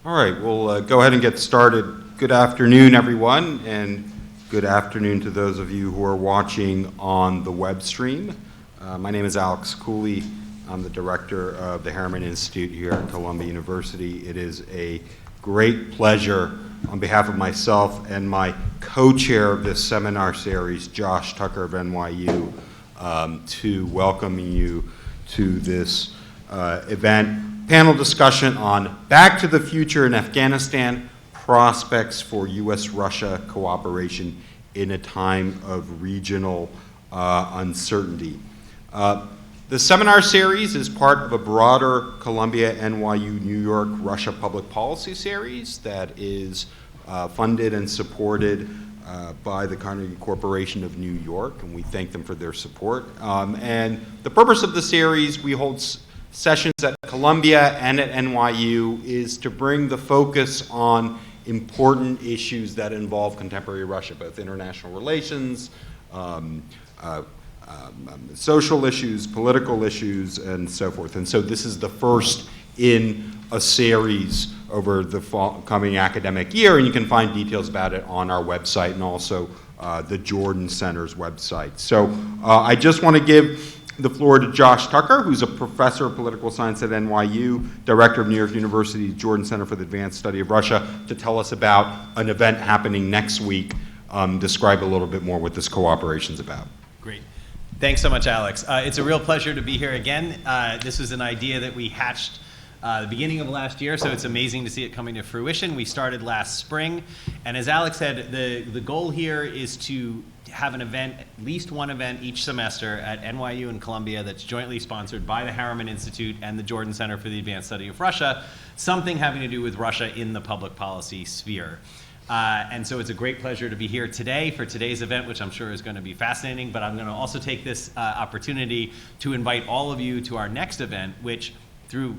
All right, we'll go ahead and get started. Good afternoon, everyone, and good afternoon to those of you who are watching on the web stream. My name is Alex Cooley. I'm the director of the Harriman Institute here at Columbia University. It is a great pleasure on behalf of myself and my co-chair of this seminar series, Josh Tucker of NYU, to welcome you to this event, panel discussion on Back to the Future in Afghanistan, Prospects for U.S.-Russia Cooperation in a Time of Regional Uncertainty. The seminar series is part of a broader Columbia-NYU-New York-Russia public policy series that is funded and supported by the Carnegie Corporation of New York, and we thank them for their support. And the purpose of the series, we hold sessions at Columbia and at NYU, is to bring the focus on important issues that involve contemporary Russia, both international relations, social issues, political issues, and so forth. And so this is the first in a series over the coming academic year, and you can find details about it on our website and also the Jordan Center's website. So I just want to give the floor to Josh Tucker, who's a professor of political science at NYU, director of New York University's Jordan Center for the Advanced Study of Russia, to tell us about an event happening next week. Describe a little bit more what this cooperation is about. Great. Thanks so much, Alex. It's a real pleasure to be here again. This was an idea that we hatched the beginning of last year, so it's amazing to see it coming to fruition. We started last spring, and as Alex said, the goal here is to have an event, at least one event each semester at NYU and Columbia that's jointly sponsored by the Harriman Institute and the Jordan Center for the Advanced Study of Russia, something having to do with Russia in the public policy sphere. And so it's a great pleasure to be here today for today's event, which I'm sure is going to be fascinating, but I'm going to also take this opportunity to invite all of you to our next event, which through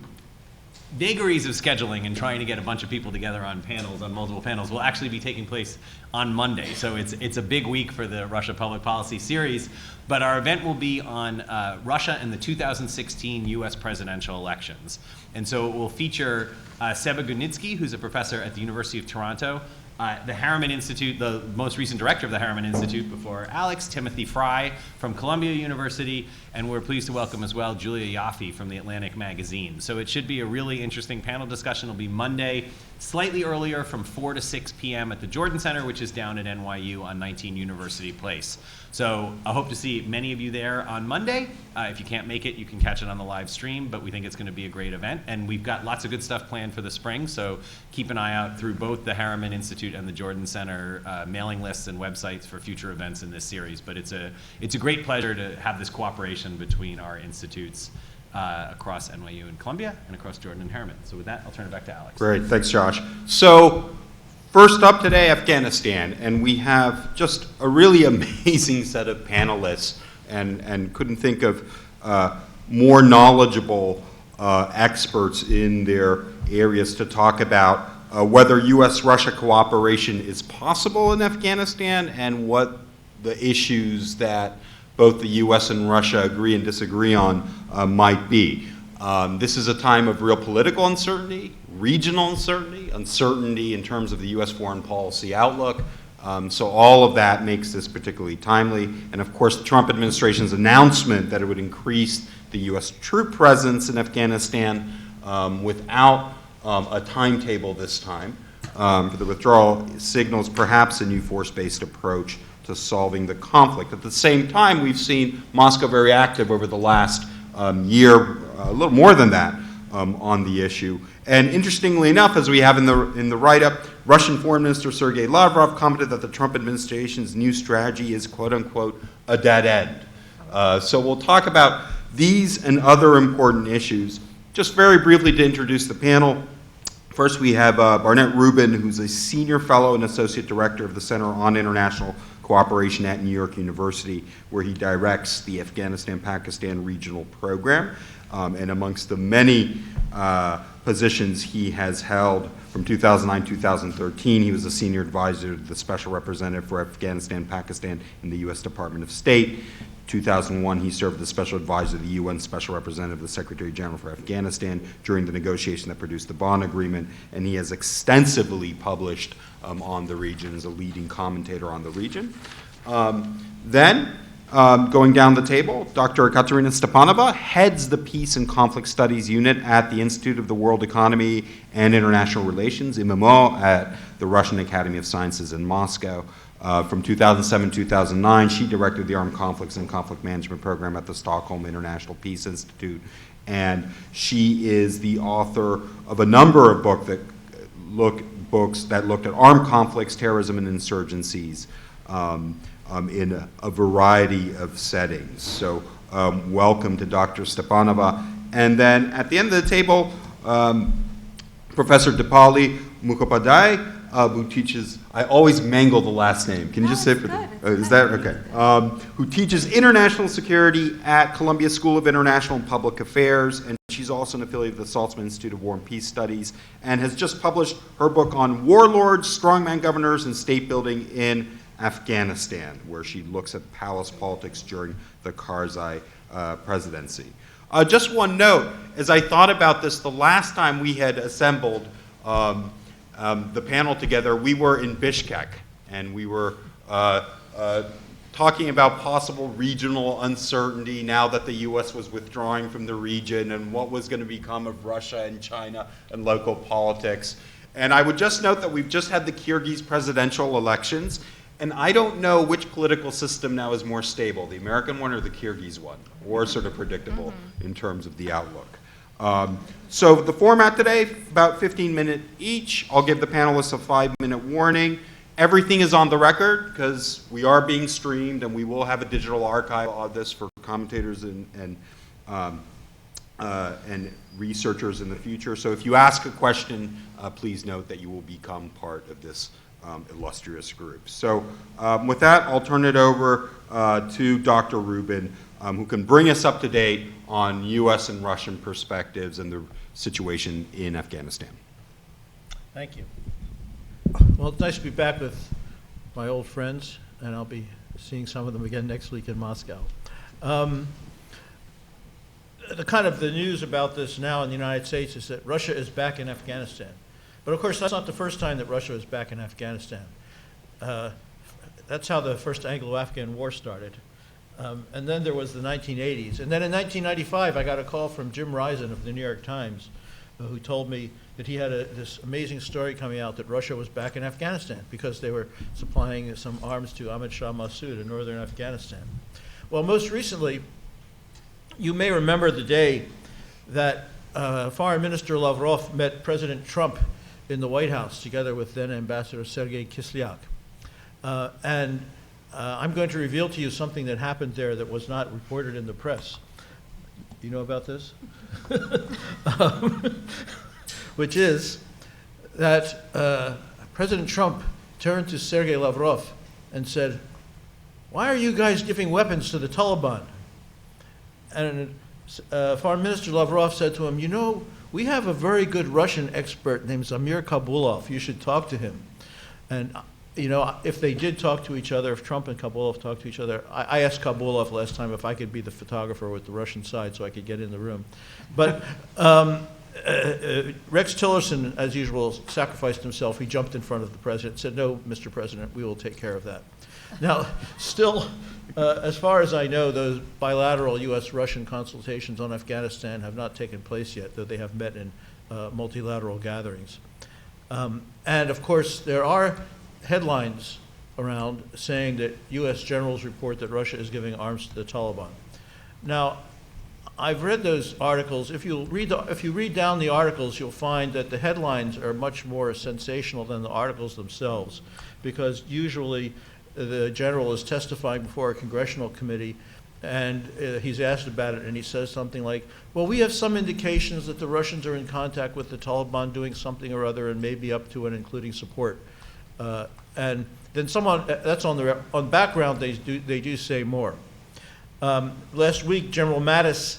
vagaries of scheduling and trying to get a bunch of people together on panels, on multiple panels, will actually be taking place on Monday. So it's a big week for the Russia Public Policy series, but our event will be on Russia and the 2016 US presidential elections. And so it will feature Seba Gunitsky, who's a professor at the University of Toronto, the Harriman Institute, the most recent director of the Harriman Institute before Alex, Timothy Fry from Columbia University, and we're pleased to welcome as well Julia Yaffe from the Atlantic Magazine. So it should be a really interesting panel discussion. It'll be Monday, slightly earlier, from 4 to 6 p.m. at the Jordan Center, which is down at NYU on 19 University Place. So I hope to see many of you there on Monday. If you can't make it, you can catch it on the live stream, but we think it's going to be a great event. And we've got lots of good stuff planned for the spring, so keep an eye out through both the Harriman Institute and the Jordan Center mailing lists and websites for future events in this series. But it's a great pleasure to have this cooperation between our institutes across NYU and Columbia and across Jordan and Harriman. So with that, I'll turn it back to Alex. Great, thanks, Josh. So first up today, Afghanistan, and we have just a really amazing set of panelists, and couldn't think of more knowledgeable experts in their areas to talk about whether U.S.-Russia cooperation is possible in Afghanistan and what the issues that both the U.S. and Russia agree and disagree on might be. This is a time of real political uncertainty, regional uncertainty, uncertainty in terms of the U.S. foreign policy outlook. So all of that makes this particularly timely. And of course, the Trump administration's announcement that it would increase the U.S. troop presence in Afghanistan without a timetable this time for the withdrawal signals perhaps a new force-based approach to solving the conflict. At the same time, we've seen Moscow very active over the last year, a little more than that, on the issue. And interestingly enough, as we have in the write-up, Russian Foreign Minister Sergei Lavrov commented that the Trump administration's new strategy is, quote unquote, a dead end. So we'll talk about these and other important issues. Just very briefly to introduce the panel, first we have Barnett Rubin, who's a senior fellow and associate director of the Center on International Cooperation at New York University, where he directs the Afghanistan-Pakistan regional program. And amongst the many positions he has held from 2009-2013, he was a senior advisor to the Special Representative for Afghanistan-Pakistan in the U.S. Department of State. 2001, he served as Special Advisor to the UN Special Representative of the Secretary General for Afghanistan during the negotiation that produced the Bonn Agreement, and he has extensively published on the region as a leading commentator on the region. Going down the table, Dr. Ekaterina Stepanova heads the Peace and Conflict Studies Unit at the Institute of the World Economy and International Relations, IMEMO, at the Russian Academy of Sciences in Moscow. From 2007-2009, she directed the Armed Conflicts and Conflict Management Program at the Stockholm International Peace Institute, and she is the author of a number of books that looked at armed conflicts, terrorism, and insurgencies in a variety of settings. So welcome to Dr. Stepanova. And then at the end of the table, Professor Dipali Mukhopadyay, who teaches, I always mangle the last name. Can you just say it? Is that okay? Who teaches international security at Columbia School of International and Public Affairs, and she's also an affiliate of the Saltzman Institute of War and Peace Studies, and has just published her book on warlords, strongman governors, and state building in Afghanistan, where she looks at palace politics during the Karzai presidency. Just one note, as I thought about this, the last time we had assembled the panel together, we were in Bishkek, and we were talking about possible regional uncertainty now that the U.S. was withdrawing from the region and what was going to become of Russia and China and local politics. And I would just note that we've just had the Kyrgyz presidential elections, and I don't know which political system now is more stable, the American one or the Kyrgyz one, or sort of predictable in terms of the outlook. So the format today, about 15 minutes each. I'll give the panelists a 5-minute warning. Everything is on the record because we are being streamed, and we will have a digital archive of this for commentators and researchers in the future. So if you ask a question, please note that you will become part of this illustrious group. So with that, I'll turn it over to Dr. Rubin, who can bring us up to date on U.S. and Russian perspectives and the situation in Afghanistan. Thank you. Well, it's nice to be back with my old friends, and I'll be seeing some of them again next week in Moscow. The news about this now in the United States is that Russia is back in Afghanistan. But of course, that's not the first time that Russia is back in Afghanistan. That's how the first Anglo-Afghan War started. And then there was the 1980s. And then in 1995, I got a call from Jim Risen of the New York Times, who told me that he had this amazing story coming out that Russia was back in Afghanistan because they were supplying some arms to Ahmad Shah Massoud in northern Afghanistan. Well, most recently, you may remember the day that Foreign Minister Lavrov met President Trump in the White House together with then Ambassador Sergei Kislyak. I'm going to reveal to you something that happened there that was not reported in the press. You know about this? Which is that President Trump turned to Sergei Lavrov and said, "Why are you guys giving weapons to the Taliban?" And Foreign Minister Lavrov said to him, "You know, we have a very good Russian expert named Zamir Kabulov. You should talk to him." And you know, if they did talk to each other, if Trump and Kabulov talked to each other, I asked Kabulov last time if I could be the photographer with the Russian side so I could get in the room. But Rex Tillerson, as usual, sacrificed himself. He jumped in front of the president and said, "No, Mr. President, we will take care of that." Now, still, as far as I know, those bilateral U.S.-Russian consultations on Afghanistan have not taken place yet, though they have met in multilateral gatherings. And of course, there are headlines around saying that U.S. generals report that Russia is giving arms to the Taliban. Now, I've read those articles. If you read down the articles, you'll find that the headlines are much more sensational than the articles themselves, because usually the general is testifying before a congressional committee, and he's asked about it, and he says something like, "Well, we have some indications that the Russians are in contact with the Taliban doing something or other, and maybe up to and including support." And then someone, that's on background, they do say more. Last week, General Mattis,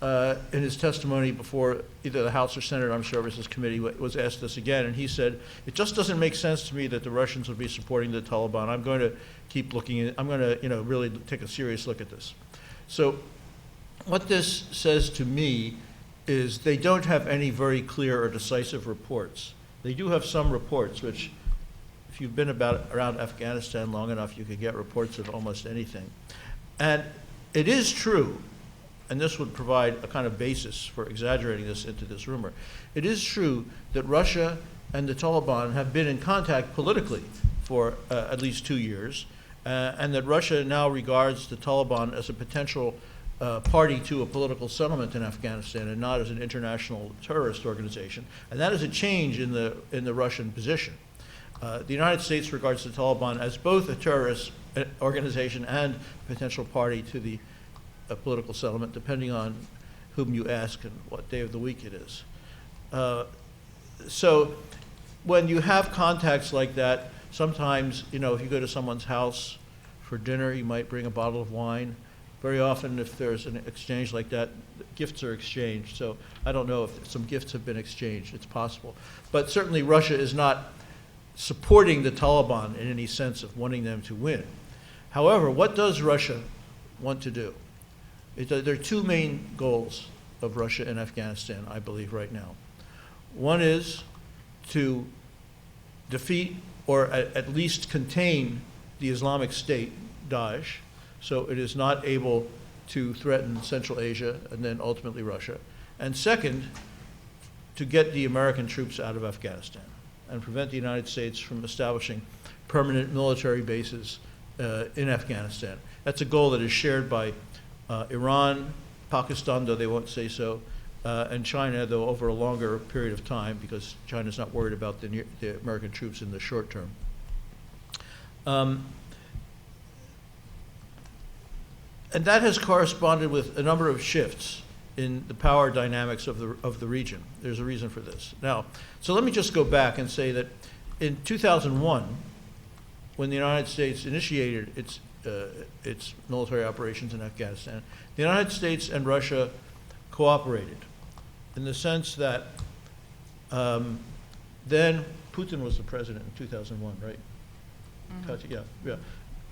in his testimony before either the House or Senate Armed Services Committee, was asked this again, and he said, "It just doesn't make sense to me that the Russians would be supporting the Taliban. I'm going to keep looking at, I'm going to, really take a serious look at this." So what this says to me is they don't have any very clear or decisive reports. They do have some reports, which if you've been around Afghanistan long enough, you could get reports of almost anything. And it is true, and this would provide a kind of basis for exaggerating this into this rumor. It is true that Russia and the Taliban have been in contact politically for at least 2 years, and that Russia now regards the Taliban as a potential party to a political settlement in Afghanistan and not as an international terrorist organization. And that is a change in the Russian position. The United States regards the Taliban as both a terrorist organization and a potential party to the political settlement, depending on whom you ask and what day of the week it is. So when you have contacts like that, sometimes, if you go to someone's house for dinner, you might bring a bottle of wine. Very often, if there's an exchange like that, gifts are exchanged. So I don't know if some gifts have been exchanged. It's possible. But certainly Russia is not supporting the Taliban in any sense of wanting them to win. However, what does Russia want to do? There are two main goals of Russia in Afghanistan, I believe, right now. One is to defeat or at least contain the Islamic State, Daesh, so it is not able to threaten Central Asia and then ultimately Russia. And second, to get the American troops out of Afghanistan and prevent the United States from establishing permanent military bases in Afghanistan. That's a goal that is shared by Iran, Pakistan, though they won't say so, and China, though over a longer period of time, because China's not worried about the American troops in the short term. And that has corresponded with a number of shifts in the power dynamics of the region. There's a reason for this. Now, so let me just go back and say that in 2001, when the United States initiated its military operations in Afghanistan, the United States and Russia cooperated in the sense that then Putin was the president in 2001, right? Mm-hmm. Yeah.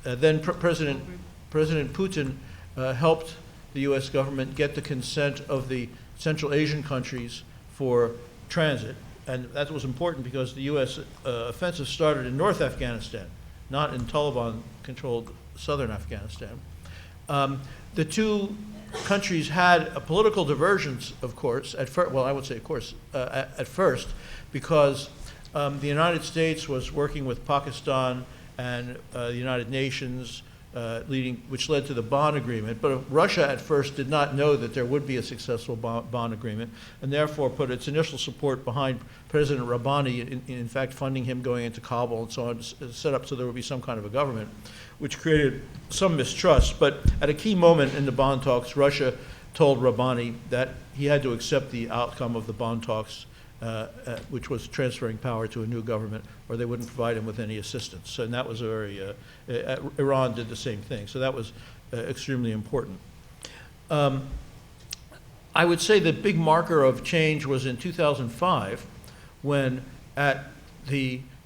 Then President Putin helped the U.S. government get the consent of the Central Asian countries for transit. And that was important because the U.S. Offensive started in North Afghanistan, not in Taliban-controlled southern Afghanistan. The two countries had a political divergence, of course, at first, because the United States was working with Pakistan and the United Nations, which led to the Bonn Agreement. But Russia at first did not know that there would be a successful Bonn Agreement, and therefore put its initial support behind President Rabbani, in fact funding him going into Kabul and so on, set up so there would be some kind of a government, which created some mistrust. But at a key moment in the Bonn talks, Russia told Rabbani that he had to accept the outcome of the Bonn talks, which was transferring power to a new government, or they wouldn't provide him with any assistance. And that was a very, Iran did the same thing. So that was extremely important. I would say the big marker of change was in 2005, when there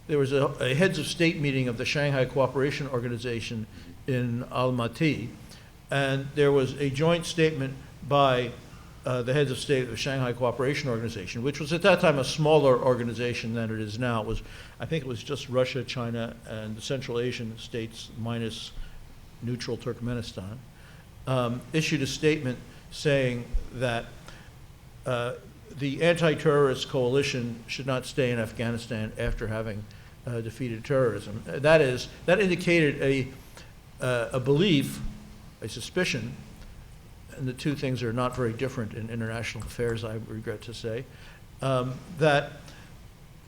was a heads of state meeting of the Shanghai Cooperation Organization in Almaty, and there was a joint statement by the heads of state of the Shanghai Cooperation Organization, which was at that time a smaller organization than it is now. I think it was just Russia, China, and the Central Asian states minus neutral Turkmenistan, issued a statement saying that the anti-terrorist coalition should not stay in Afghanistan after having defeated terrorism. That indicated a belief, a suspicion, and the two things are not very different in international affairs, I regret to say, that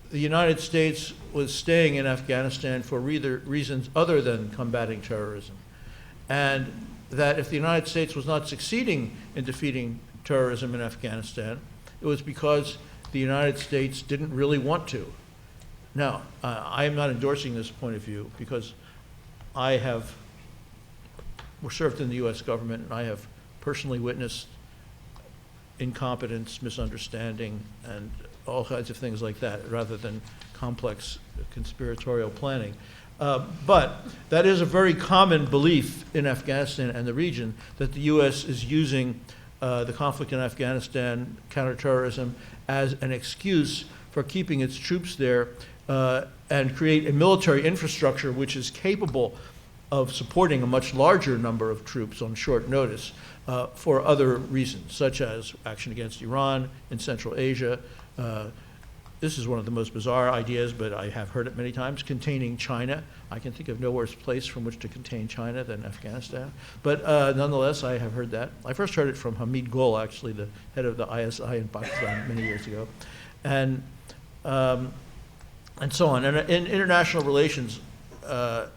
the United States was staying in Afghanistan for reasons other than combating terrorism. And that if the United States was not succeeding in defeating terrorism in Afghanistan, it was because the United States didn't really want to. Now, I am not endorsing this point of view because I served in the U.S. government, and I have personally witnessed incompetence, misunderstanding, and all kinds of things like that, rather than complex conspiratorial planning. But that is a very common belief in Afghanistan and the region, that the U.S. is using the conflict in Afghanistan, counterterrorism, as an excuse for keeping its troops there and create a military infrastructure which is capable of supporting a much larger number of troops on short notice for other reasons, such as action against Iran in Central Asia. This is one of the most bizarre ideas, but I have heard it many times, containing China. I can think of no worse place from which to contain China than Afghanistan. But nonetheless, I have heard that. I first heard it from Hamid Gul, actually, the head of the ISI in Pakistan many years ago. And so on. And in international relations,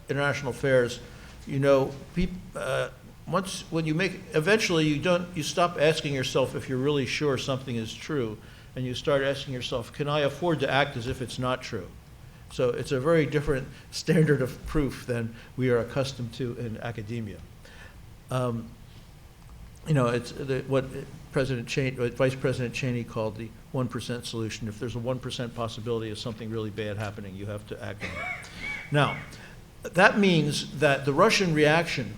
international affairs, you know, when you make, eventually you stop asking yourself if you're really sure something is true, and you start asking yourself, can I afford to act as if it's not true? So it's a very different standard of proof than we are accustomed to in academia. You know, it's what Vice President Cheney called the 1% solution. If there's a 1% possibility of something really bad happening, you have to act on it. Now, that means that the Russian reaction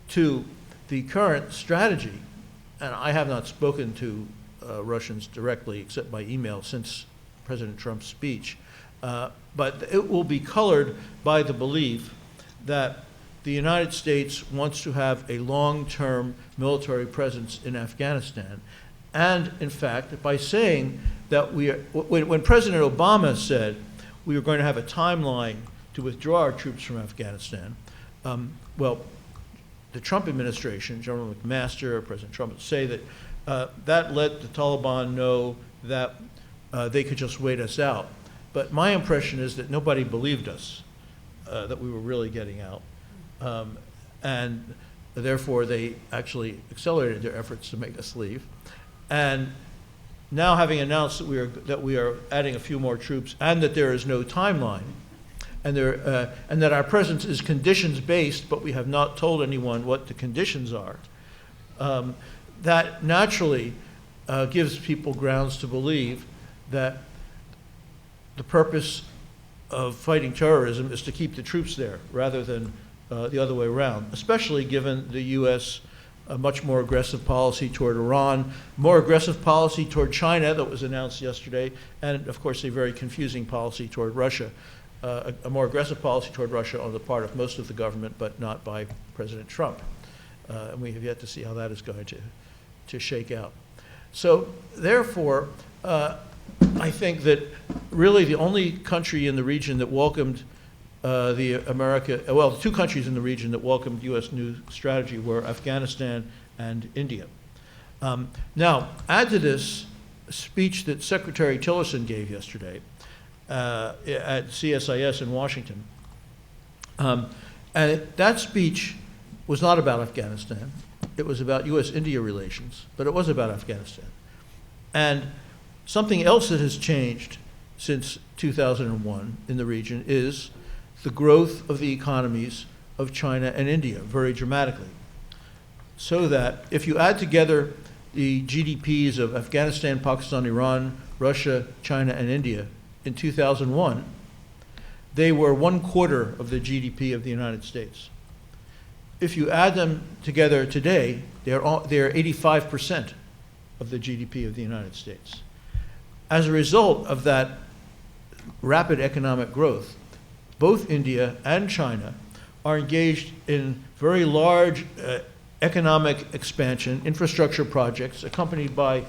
to the current strategy, and I have not spoken to Russians directly except by email since President Trump's speech, but it will be colored by the belief that the United States wants to have a long-term military presence in Afghanistan. And in fact, by saying that when President Obama said we were going to have a timeline to withdraw our troops from Afghanistan, well, the Trump administration, General McMaster, President Trump, would say that that let the Taliban know that they could just wait us out. But my impression is that nobody believed us, that we were really getting out. And therefore, they actually accelerated their efforts to make us leave. And now, having announced that we are adding a few more troops and that there is no timeline, and that our presence is conditions-based, but we have not told anyone what the conditions are, that naturally gives people grounds to believe that the purpose of fighting terrorism is to keep the troops there rather than the other way around, especially given the U.S. Much more aggressive policy toward Iran, more aggressive policy toward China that was announced yesterday, and of course a very confusing policy toward Russia, a more aggressive policy toward Russia on the part of most of the government, but not by President Trump. And we have yet to see how that is going to shake out. So therefore, I think that really the only country in the region that welcomed the two countries in the region that welcomed U.S. new strategy were Afghanistan and India. Now, add to this a speech that Secretary Tillerson gave yesterday at CSIS in Washington. And that speech was not about Afghanistan. It was about U.S.-India relations, but it was about Afghanistan. And something else that has changed since 2001 in the region is the growth of the economies of China and India very dramatically. So that if you add together the GDPs of Afghanistan, Pakistan, Iran, Russia, China, and India in 2001, they were 1/4 of the GDP of the United States. If you add them together today, they're 85% of the GDP of the United States. As a result of that rapid economic growth, both India and China are engaged in very large economic expansion, infrastructure projects, accompanied by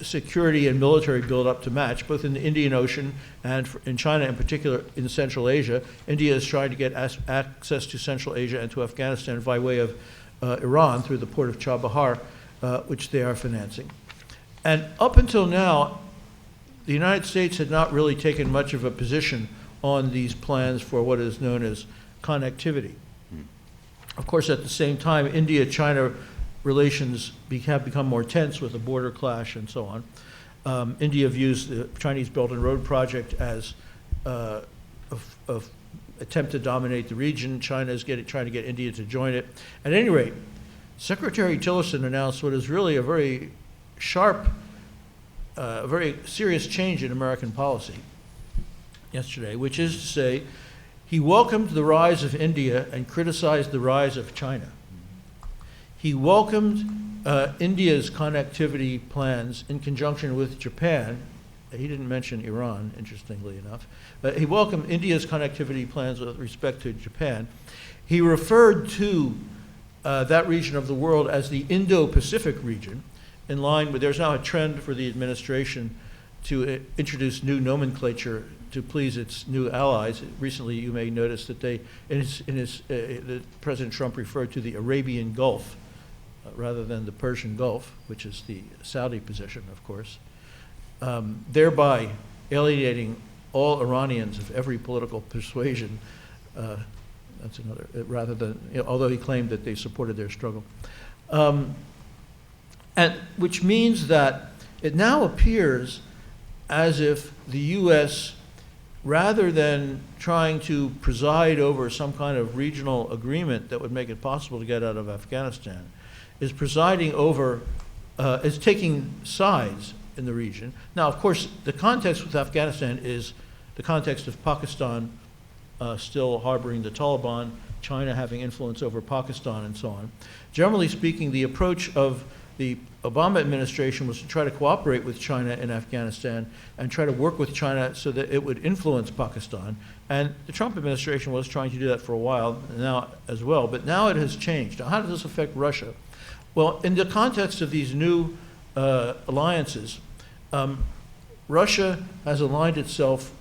security and military buildup to match, both in the Indian Ocean and in China in particular in Central Asia. India is trying to get access to Central Asia and to Afghanistan by way of Iran through the port of Chabahar, which they are financing. And up until now, the United States had not really taken much of a position on these plans for what is known as connectivity. Of course, at the same time, India-China relations have become more tense with the border clash and so on. India views the Chinese Belt and Road project as an attempt to dominate the region. China is trying to get India to join it. At any rate, Secretary Tillerson announced what is really a very sharp a very serious change in American policy yesterday, which is to say he welcomed the rise of India and criticized the rise of China. He welcomed India's connectivity plans in conjunction with Japan. He didn't mention Iran, interestingly enough. But he welcomed India's connectivity plans with respect to Japan. He referred to that region of the world as the Indo-Pacific region, in line with, there's now a trend for the administration to introduce new nomenclature to please its new allies. Recently, you may notice that President Trump referred to the Arabian Gulf rather than the Persian Gulf, which is the Saudi position, of course, thereby alienating all Iranians of every political persuasion. That's another, rather than, although he claimed that they supported their struggle. And which means that it now appears as if the U.S., rather than trying to preside over some kind of regional agreement that would make it possible to get out of Afghanistan, is presiding over, is taking sides in the region. Now, of course, the context with Afghanistan is the context of Pakistan still harboring the Taliban, China having influence over Pakistan, and so on. Generally speaking, the approach of the Obama administration was to try to cooperate with China in Afghanistan and try to work with China so that it would influence Pakistan. And the Trump administration was trying to do that for a while now as well, but now it has changed. Now, how does this affect Russia? Well, in the context of these new alliances, Russia has aligned itself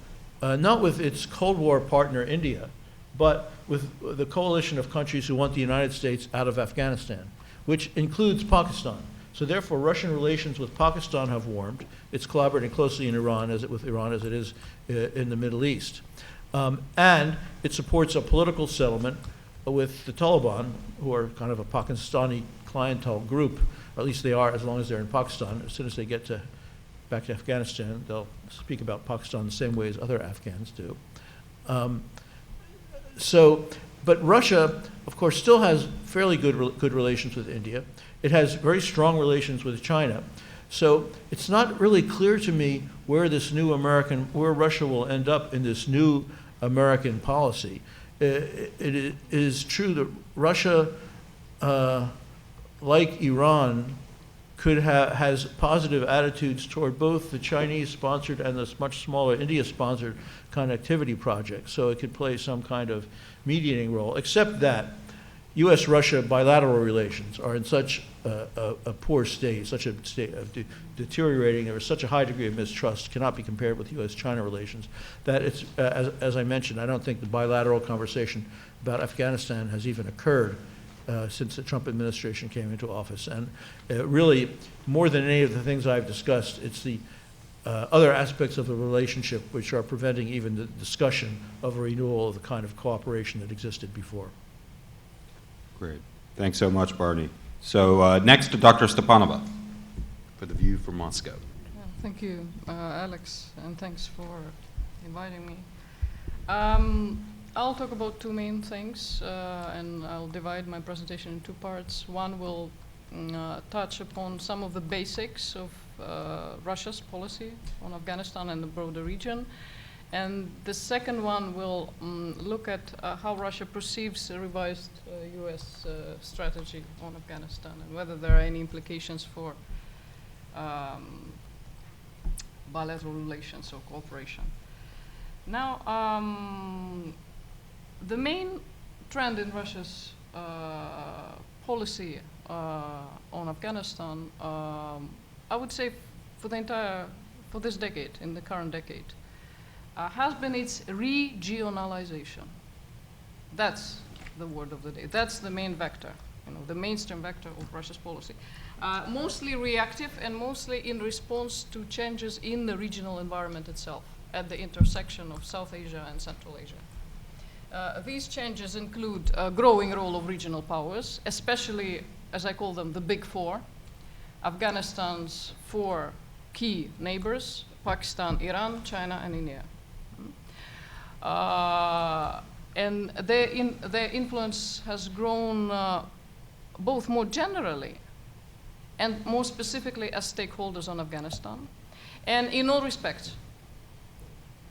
not with its Cold War partner India, but with the coalition of countries who want the United States out of Afghanistan, which includes Pakistan. So therefore, Russian relations with Pakistan have warmed. It's collaborating closely in Iran with Iran as it is in the Middle East. And it supports a political settlement with the Taliban, who are kind of a Pakistani clientele group, or at least they are as long as they're in Pakistan. As soon as they get back to Afghanistan, they'll speak about Pakistan the same way as other Afghans do. But Russia, of course, still has fairly good relations with India. It has very strong relations with China. So it's not really clear to me where where Russia will end up in this new American policy. It is true that Russia, like Iran, has positive attitudes toward both the Chinese-sponsored and the much smaller India-sponsored connectivity project, so it could play some kind of mediating role, except that U.S.-Russia bilateral relations are in such a poor state, such a state of deteriorating, there is such a high degree of mistrust, cannot be compared with U.S.-China relations, that it's, as I mentioned, I don't think the bilateral conversation about Afghanistan has even occurred since the Trump administration came into office. And really, more than any of the things I've discussed, it's the other aspects of the relationship which are preventing even the discussion of a renewal of the kind of cooperation that existed before. Great. Thanks so much, Barney. So next to Dr. Stepanova for the view from Moscow. Thank you, Alex, and thanks for inviting me. I'll talk about two main things, and I'll divide my presentation in two parts. One will touch upon some of the basics of Russia's policy on Afghanistan and the broader region. And the second one will look at how Russia perceives a revised U.S. strategy on Afghanistan and whether there are any implications for bilateral relations or cooperation. Now, the main trend in Russia's policy on Afghanistan, I would say for this decade, in the current decade, has been its regionalization. That's the word of the day. That's the main vector, the mainstream vector of Russia's policy. Mostly reactive and mostly in response to changes in the regional environment itself at the intersection of South Asia and Central Asia. These changes include a growing role of regional powers, especially, as I call them, the Big Four, Afghanistan's four key neighbors, Pakistan, Iran, China, and India. And their influence has grown both more generally and more specifically as stakeholders on Afghanistan, and in all respects.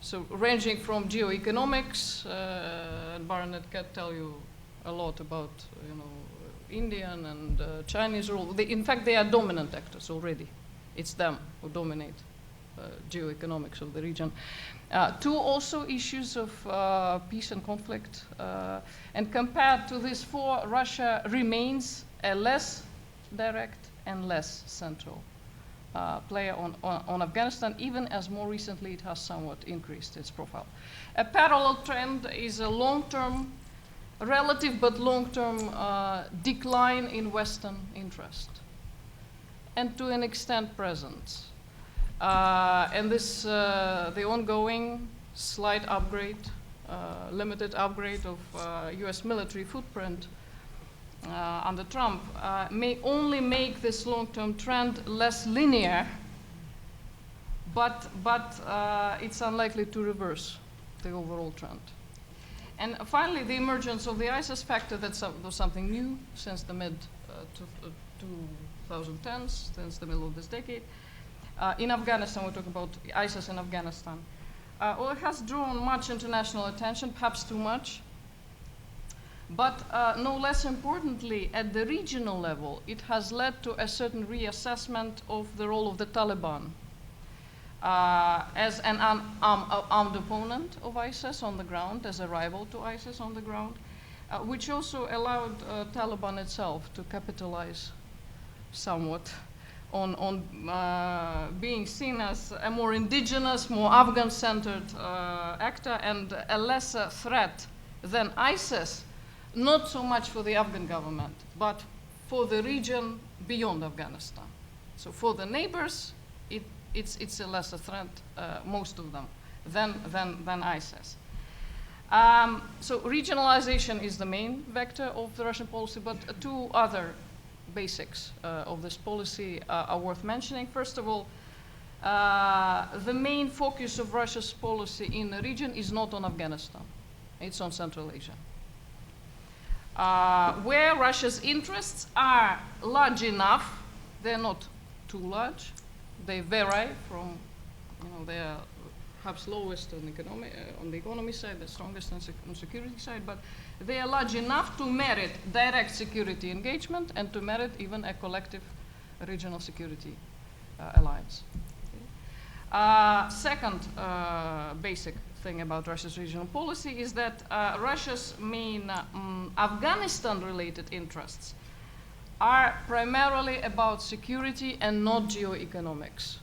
So ranging from geoeconomics, and Barnett can tell you a lot about, you know, Indian and Chinese role. In fact, they are dominant actors already. It's them who dominate geoeconomics of the region. To also issues of peace and conflict. And compared to these four, Russia remains a less direct and less central player on Afghanistan, even as more recently it has somewhat increased its profile. A parallel trend is a long-term, relative but long-term decline in Western interest, and to an extent presence. And this, the ongoing slight upgrade, limited upgrade of US military footprint under Trump may only make this long-term trend less linear, but it's unlikely to reverse the overall trend. And finally, the emergence of the ISIS factor, that's something new since the mid-2010s, since the middle of this decade. In Afghanistan, we're talking about ISIS in Afghanistan. Well, it has drawn much international attention, perhaps too much. But no less importantly, at the regional level, it has led to a certain reassessment of the role of the Taliban as an armed opponent of ISIS on the ground, as a rival to ISIS on the ground, which also allowed Taliban itself to capitalize somewhat on being seen as a more indigenous, more Afghan-centered actor and a lesser threat than ISIS, not so much for the Afghan government, but for the region beyond Afghanistan. So for the neighbors, it's a lesser threat, most of them, than ISIS. So regionalization is the main vector of the Russian policy, but two other basics of this policy are worth mentioning. First of all, the main focus of Russia's policy in the region is not on Afghanistan. It's on Central Asia, where Russia's interests are large enough. They're not too large. They vary from, you know, they are perhaps lowest on the economy side, the strongest on the security side, but they are large enough to merit direct security engagement and to merit even a collective regional security alliance. Okay. Second basic thing about Russia's regional policy is that Russia's main Afghanistan-related interests are primarily about security and not geoeconomics.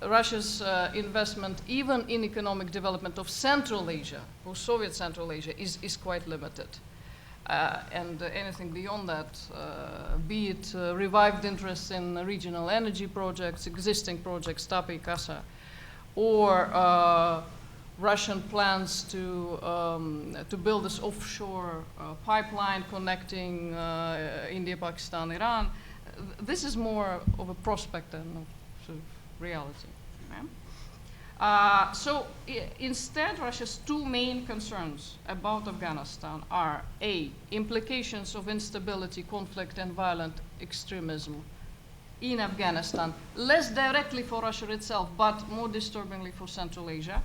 Russia's investment, even in economic development of Central Asia, or Soviet Central Asia, is quite limited. And anything beyond that, be it revived interest in regional energy projects, existing projects, TAPI, CASA, or Russian plans to build this offshore pipeline connecting India, Pakistan, Iran. This is more of a prospect than of sort of reality. Okay? So instead, Russia's two main concerns about Afghanistan are A, implications of instability, conflict, and violent extremism in Afghanistan, less directly for Russia itself, but more disturbingly for Central Asia.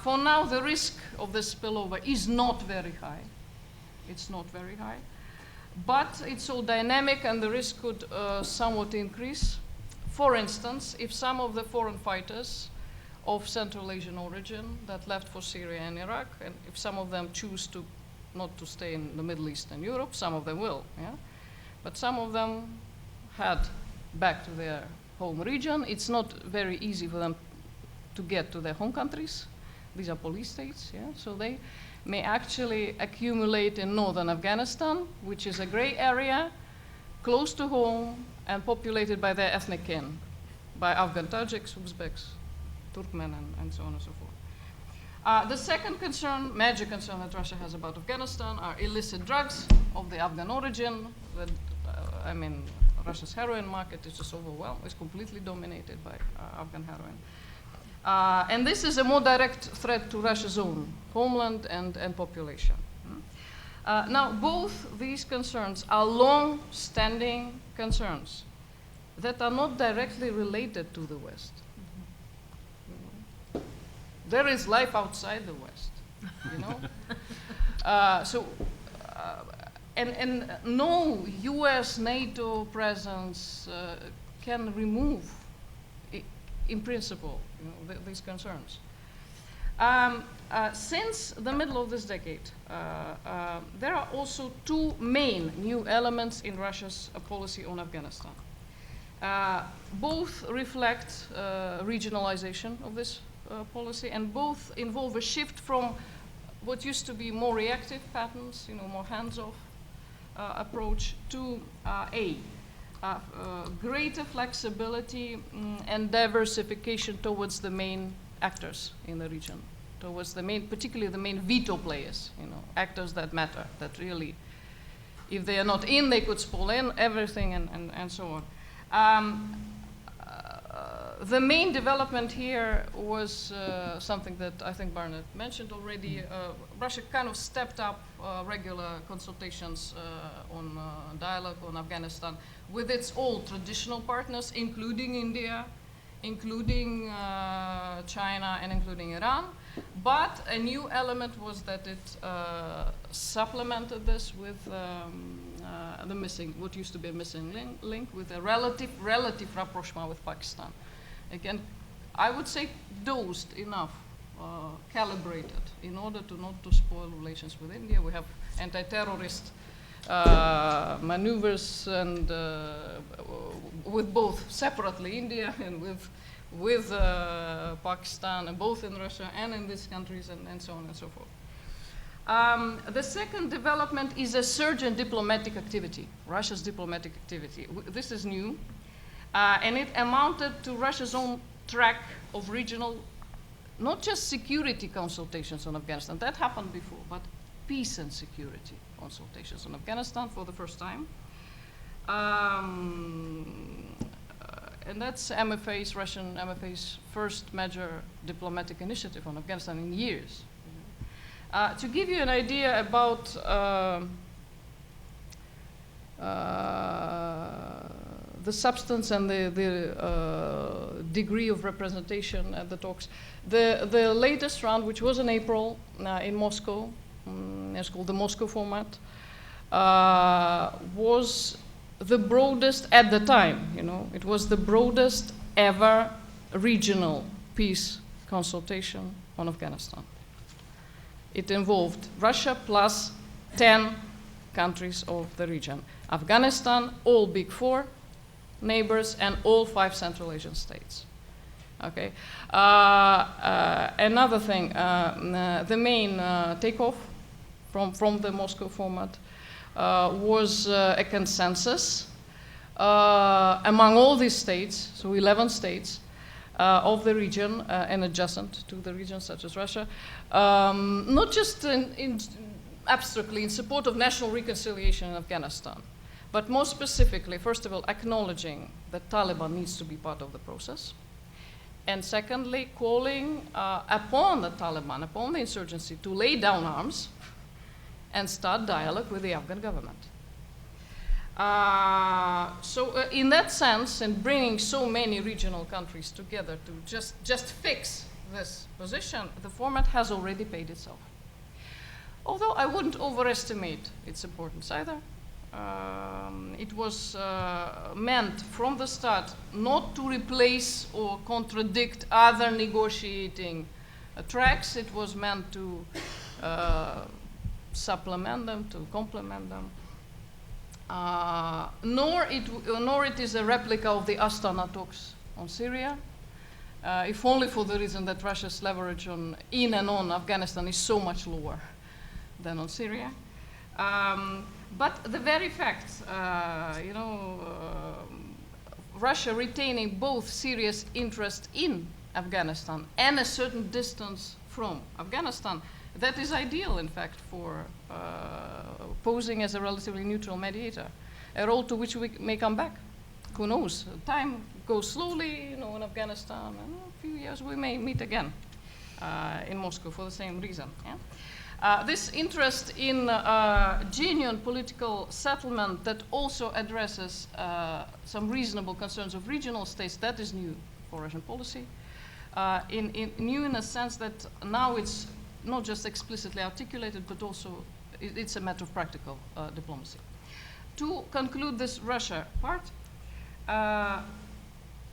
For now, the risk of this spillover is not very high. It's not very high. But it's so dynamic and the risk could somewhat increase. For instance, if some of the foreign fighters of Central Asian origin that left for Syria and Iraq, and if some of them choose to not to stay in the Middle East and Europe, some of them will, yeah? But some of them head back to their home region. It's not very easy for them to get to their home countries. These are police states, yeah? So they may actually accumulate in northern Afghanistan, which is a gray area, close to home, and populated by their ethnic kin, by Afghan Tajiks, Uzbeks, Turkmen, and so on and so forth. The second concern, major concern that Russia has about Afghanistan are illicit drugs of the Afghan origin. I mean, Russia's heroin market is just overwhelmed. It's completely dominated by Afghan heroin. And this is a more direct threat to Russia's own homeland and population. Now, both these concerns are long-standing concerns that are not directly related to the West. There is life outside the West, you know? And no US NATO presence can remove, in principle, you know, these concerns. Since the middle of this decade, there are also two main new elements in Russia's policy on Afghanistan. Both reflect regionalization of this policy, and both involve a shift from what used to be more reactive patterns, you know, more hands-off approach, to greater flexibility and diversification towards the main actors in the region, towards the main, particularly the main veto players, you know, actors that matter, that really, if they are not in, they could spoil in everything, and so on. The main development here was something that I think Barnett mentioned already. Russia kind of stepped up regular consultations on dialogue on Afghanistan with its old traditional partners, including India, including China, and including Iran. But a new element was that it supplemented this with the missing, what used to be a missing link with a relative rapprochement with Pakistan. Again, I would say dosed enough, calibrated, in order not to spoil relations with India. We have anti-terrorist maneuvers, and with both separately India and with Pakistan, and both in Russia and in these countries, and so on and so forth. The second development is a surge in diplomatic activity, Russia's diplomatic activity. This is new, and it amounted to Russia's own track of regional, not just security consultations on Afghanistan, that happened before, but peace and security consultations on Afghanistan for the first time. And that's MFA's, Russian MFA's first major diplomatic initiative on Afghanistan in years. To give you an idea about the substance and the degree of representation at the talks, the latest round, which was in April in Moscow, it's called the Moscow format, was the broadest at the time, you know, it was the broadest ever regional peace consultation on Afghanistan. It involved Russia plus 10 countries of the region. Afghanistan, all big four neighbors, and all 5 Central Asian states. Okay. Another thing, the main takeoff from the Moscow format was a consensus among all these states, so 11 states of the region and adjacent to the region, such as Russia, not just abstractly in support of national reconciliation in Afghanistan, but more specifically, first of all, acknowledging that Taliban needs to be part of the process, and secondly, calling upon the Taliban, upon the insurgency, to lay down arms and start dialogue with the Afghan government. In that sense, in bringing so many regional countries together to just fix this position, the format has already paid itself. Although I wouldn't overestimate its importance either. It was meant from the start not to replace or contradict other negotiating tracks. It was meant to supplement them, to complement them. Nor it is a replica of the Astana talks on Syria, if only for the reason that Russia's leverage in and on Afghanistan is so much lower than on Syria. But the very fact, Russia retaining both serious interest in Afghanistan and a certain distance from Afghanistan, that is ideal, in fact, for posing as a relatively neutral mediator, a role to which we may come back. Who knows? Time goes slowly, in Afghanistan, and in a few years we may meet again in Moscow for the same reason. Yeah? This interest in genuine political settlement that also addresses some reasonable concerns of regional states, that is new for Russian policy. New in a sense that now it's not just explicitly articulated, but also it's a matter of practical diplomacy. To conclude this Russia part,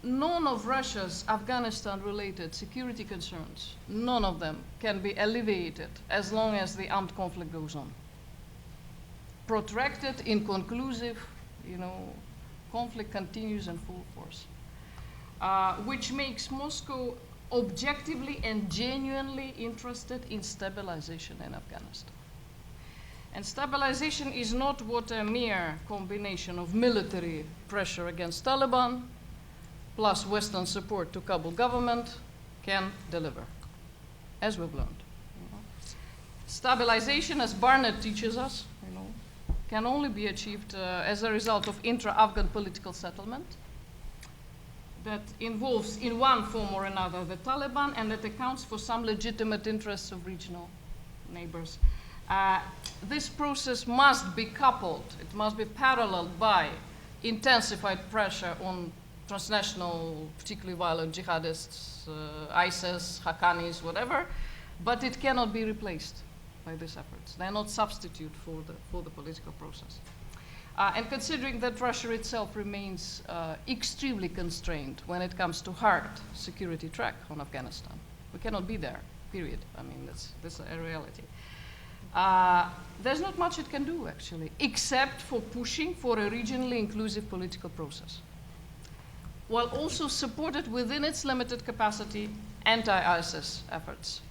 none of Russia's Afghanistan-related security concerns, none of them can be alleviated as long as the armed conflict goes on. Protracted, inconclusive, conflict continues in full force, which makes Moscow objectively and genuinely interested in stabilization in Afghanistan. And stabilization is not what a mere combination of military pressure against Taliban plus Western support to Kabul government can deliver, as we've learned. Stabilization, as Barnett teaches us, can only be achieved as a result of intra-Afghan political settlement that involves, in one form or another, the Taliban, and that accounts for some legitimate interests of regional neighbors. This process must be coupled, it must be paralleled by intensified pressure on transnational, particularly violent jihadists, ISIS, Haqqanis, whatever, but it cannot be replaced by these efforts. They are not substitute for the political process. And considering that Russia itself remains extremely constrained when it comes to hard security track on Afghanistan, we cannot be there, period. I mean, that's a reality. There's not much it can do, actually, except for pushing for a regionally inclusive political process, while also supported within its limited capacity anti-ISIS efforts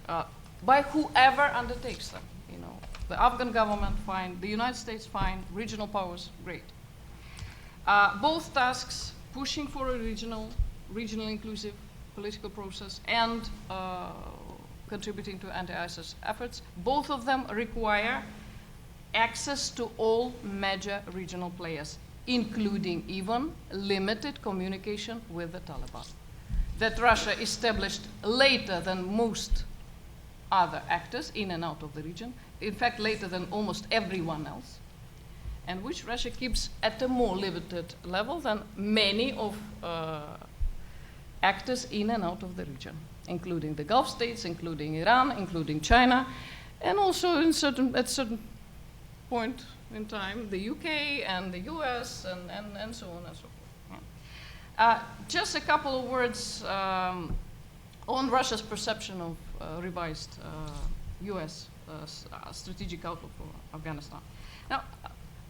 by whoever undertakes them. The Afghan government, fine. The United States, fine. Regional powers, great. Both tasks, pushing for a regionally inclusive political process and contributing to anti-ISIS efforts, both of them require access to all major regional players, including even limited communication with the Taliban, that Russia established later than most other actors in and out of the region, in fact later than almost everyone else, and which Russia keeps at a more limited level than many of actors in and out of the region, including the Gulf states, including Iran, including China, and also at certain point in time, the UK and the US and so on and so forth. Just a couple of words on Russia's perception of revised US strategic outlook for Afghanistan. Now,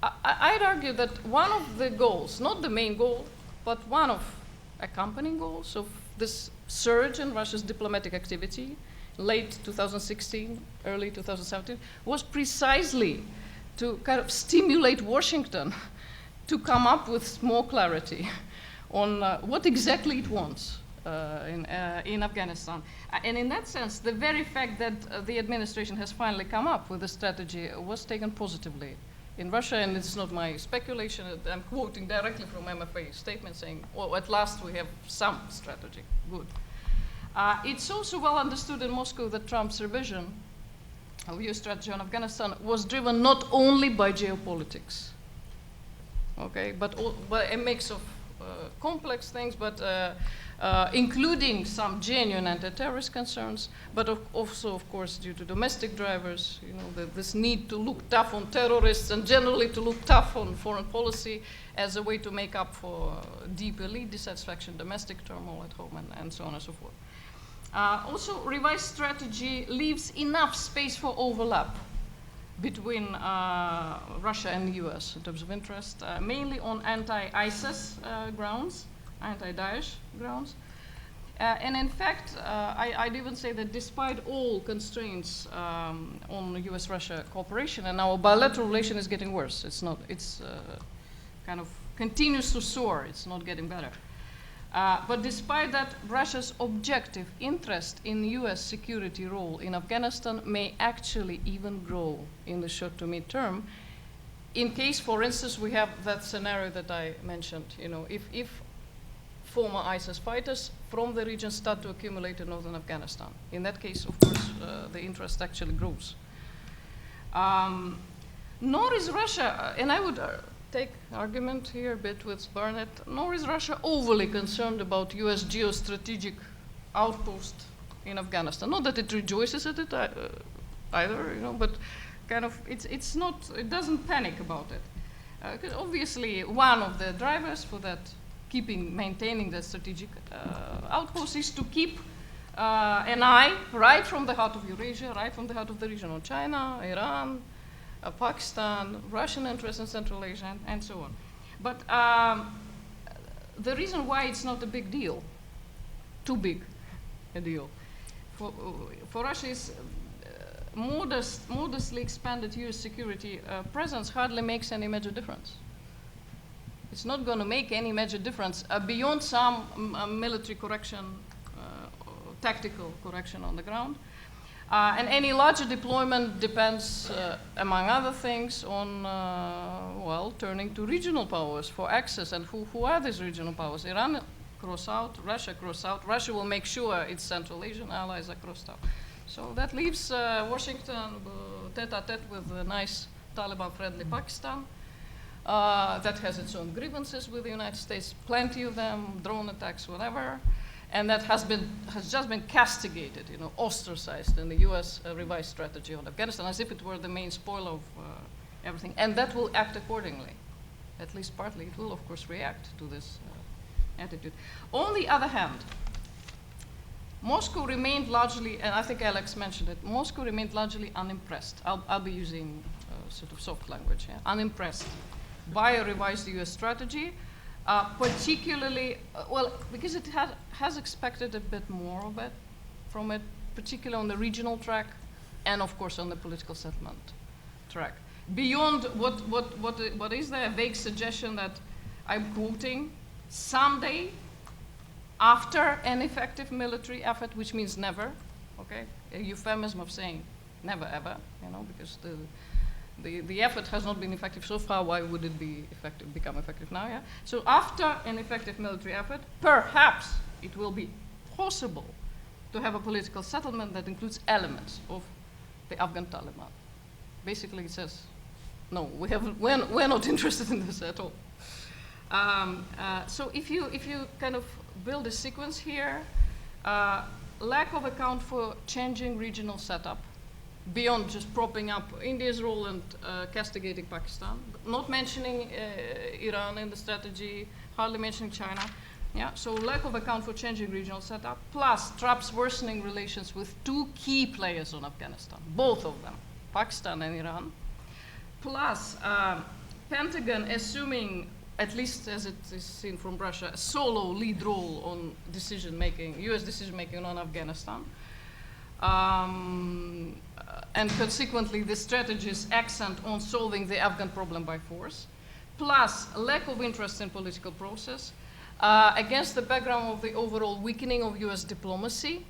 I'd argue that one of the goals, not the main goal, but one of accompanying goals of this surge in Russia's diplomatic activity, late 2016, early 2017, was precisely to kind of stimulate Washington to come up with more clarity on what exactly it wants in Afghanistan. And in that sense, the very fact that the administration has finally come up with a strategy was taken positively in Russia, and it's not my speculation. I'm quoting directly from MFA statement saying, well, at last we have some strategy. Good. It's also well understood in Moscow that Trump's revision of US strategy on Afghanistan was driven not only by geopolitics, okay, but by a mix of complex things, but including some genuine anti-terrorist concerns, but also, of course, due to domestic drivers, this need to look tough on terrorists and generally to look tough on foreign policy as a way to make up for deep elite dissatisfaction, domestic turmoil at home, and so on and so forth. Also, revised strategy leaves enough space for overlap between Russia and the US in terms of interest, mainly on anti-ISIS grounds, anti-Daesh grounds. And in fact, I'd even say that despite all constraints on US-Russia cooperation, and our bilateral relation is getting worse. It's kind of continues to soar. It's not getting better. But despite that, Russia's objective interest in US security role in Afghanistan may actually even grow in the short to mid-term. In case, for instance, we have that scenario that I mentioned, if former ISIS fighters from the region start to accumulate in northern Afghanistan. In that case, of course, the interest actually grows. Nor is Russia, and I would take argument here a bit with Barnett, nor is Russia overly concerned about US geostrategic outpost in Afghanistan. Not that it rejoices at it either, you know, but kind of it's not, it doesn't panic about it. 'Cause obviously one of the drivers for that maintaining that strategic outpost is to keep an eye right from the heart of Eurasia, right from the heart of the region on China, Iran, Pakistan, Russian interests in Central Asia, and so on. But the reason why it's not a big deal, too big a deal, for Russia is modestly expanded US security presence hardly makes any major difference. It's not going to make any major difference beyond some military correction, tactical correction on the ground. And any larger deployment depends, among other things, on, well, turning to regional powers for access. And who are these regional powers? Iran cross out, Russia cross out. Russia will make sure its Central Asian allies are crossed out. So that leaves Washington tete-a-tete with a nice Taliban-friendly Pakistan that has its own grievances with the United States, plenty of them, drone attacks, whatever. And that has just been castigated, you know, ostracized in the U.S. Revised strategy on Afghanistan, as if it were the main spoil of everything. And that will act accordingly, at least partly. It will, of course, react to this attitude. On the other hand, Moscow remained largely, and I think Alex mentioned it, Moscow remained largely unimpressed. I'll be using sort of soft language here, unimpressed by a revised U.S. strategy. Particularly, well, because it has expected a bit more of it from it, particularly on the regional track and, of course, on the political settlement track. Beyond what is there, a vague suggestion that I'm quoting, someday, after an effective military effort, which means never, okay, a euphemism of saying never ever, you know, because the effort has not been effective so far, why would it be effective, become effective now, yeah? So after an effective military effort, perhaps it will be possible to have a political settlement that includes elements of the Afghan Taliban. Basically it says, no, we're not interested in this at all. So if you kind of build a sequence here, lack of account for changing regional setup, beyond just propping up India's role and castigating Pakistan, not mentioning Iran in the strategy, hardly mentioning China. Yeah, so lack of account for changing regional setup, plus Trump's worsening relations with two key players on Afghanistan, both of them, Pakistan and Iran, plus Pentagon assuming, at least as it is seen from Russia, a solo lead role on decision-making, US decision-making on Afghanistan. And consequently, the strategy's accent on solving the Afghan problem by force, plus a lack of interest in political process, against the background of the overall weakening of US diplomacy,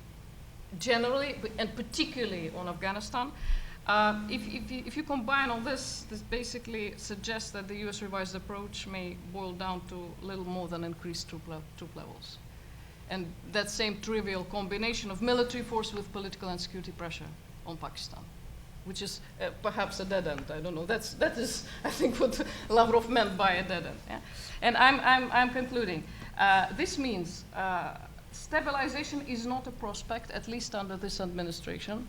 generally, and particularly on Afghanistan. If you combine all this basically suggests that the US revised approach may boil down to little more than increased troop levels. And that same trivial combination of military force with political and security pressure on Pakistan, which is perhaps a dead end. I don't know. That is, I think, what Lavrov meant by a dead end. Yeah? And I'm concluding. This means stabilization is not a prospect, at least under this administration.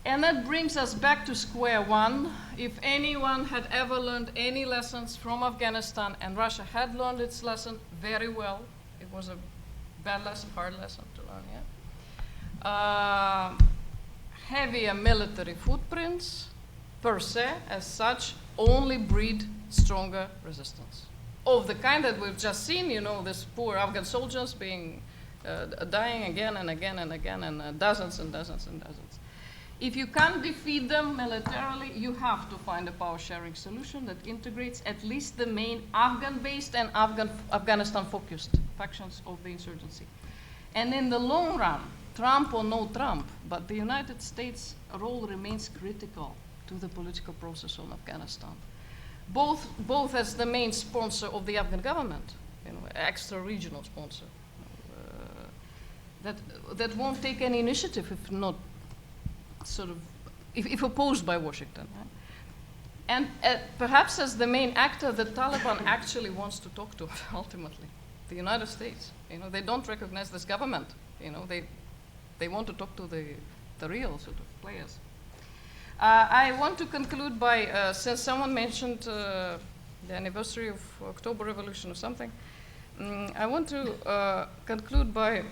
And that brings us back to square one. If anyone had ever learned any lessons from Afghanistan, and Russia had learned its lesson very well, it was a bad lesson, hard lesson to learn, yeah? Heavier military footprints, per se, as such, only breed stronger resistance. Of the kind that we've just seen, you know, this poor Afghan soldiers being dying again and again and again, and dozens and dozens and dozens. If you can't defeat them militarily, you have to find a power-sharing solution that integrates at least the main Afghan-based and Afghanistan-focused factions of the insurgency. And in the long run, Trump or no Trump, but the United States' role remains critical to the political process on Afghanistan. Both as the main sponsor of the Afghan government, you know, extra-regional sponsor, that won't take any initiative if not sort of, if opposed by Washington. Right? And perhaps as the main actor, the Taliban actually wants to talk to ultimately the United States. They don't recognize this government. They want to talk to the real sort of players. I want to conclude by, since someone mentioned the anniversary of October Revolution or something, I want to conclude by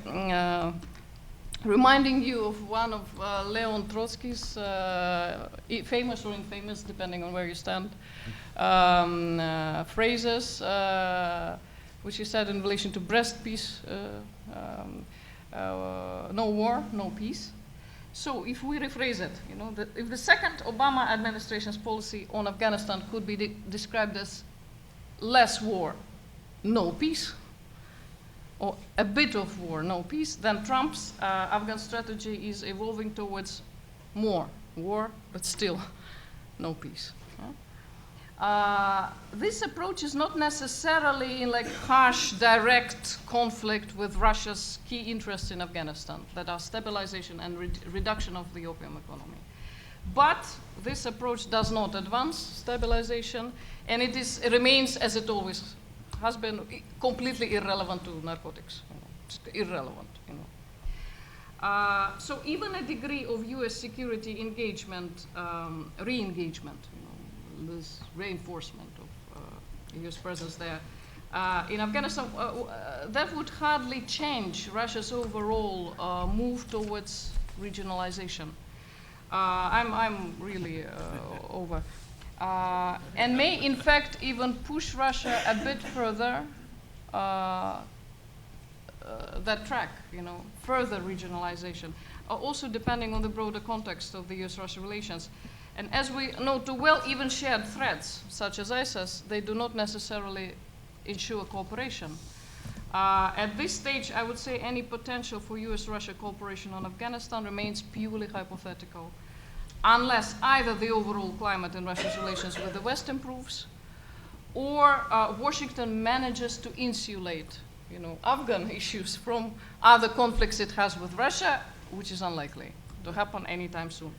reminding you of one of Leon Trotsky's famous or infamous, depending on where you stand, phrases, which he said in relation to Brest peace, no war, no peace. So if we rephrase it, if the second Obama administration's policy on Afghanistan could be described as less war, no peace, or a bit of war, no peace, then Trump's Afghan strategy is evolving towards more war, but still no peace. This approach is not necessarily in harsh, direct conflict with Russia's key interests in Afghanistan, that are stabilization and reduction of the opium economy. But this approach does not advance stabilization, and it remains, as it always has been, completely irrelevant to narcotics. Just irrelevant. So even a degree of U.S. security engagement, re-engagement, this reinforcement of U.S. presence there in Afghanistan, that would hardly change Russia's overall move towards regionalization. I'm really over. And may, in fact, even push Russia a bit further that track, further regionalization, also depending on the broader context of the U.S.-Russia relations. And as we know too well, even shared threats, such as ISIS, they do not necessarily ensure cooperation. At this stage, I would say any potential for U.S.-Russia cooperation on Afghanistan remains purely hypothetical, unless either the overall climate in Russia's relations with the West improves, or Washington manages to insulate, Afghan issues from other conflicts it has with Russia, which is unlikely to happen anytime soon.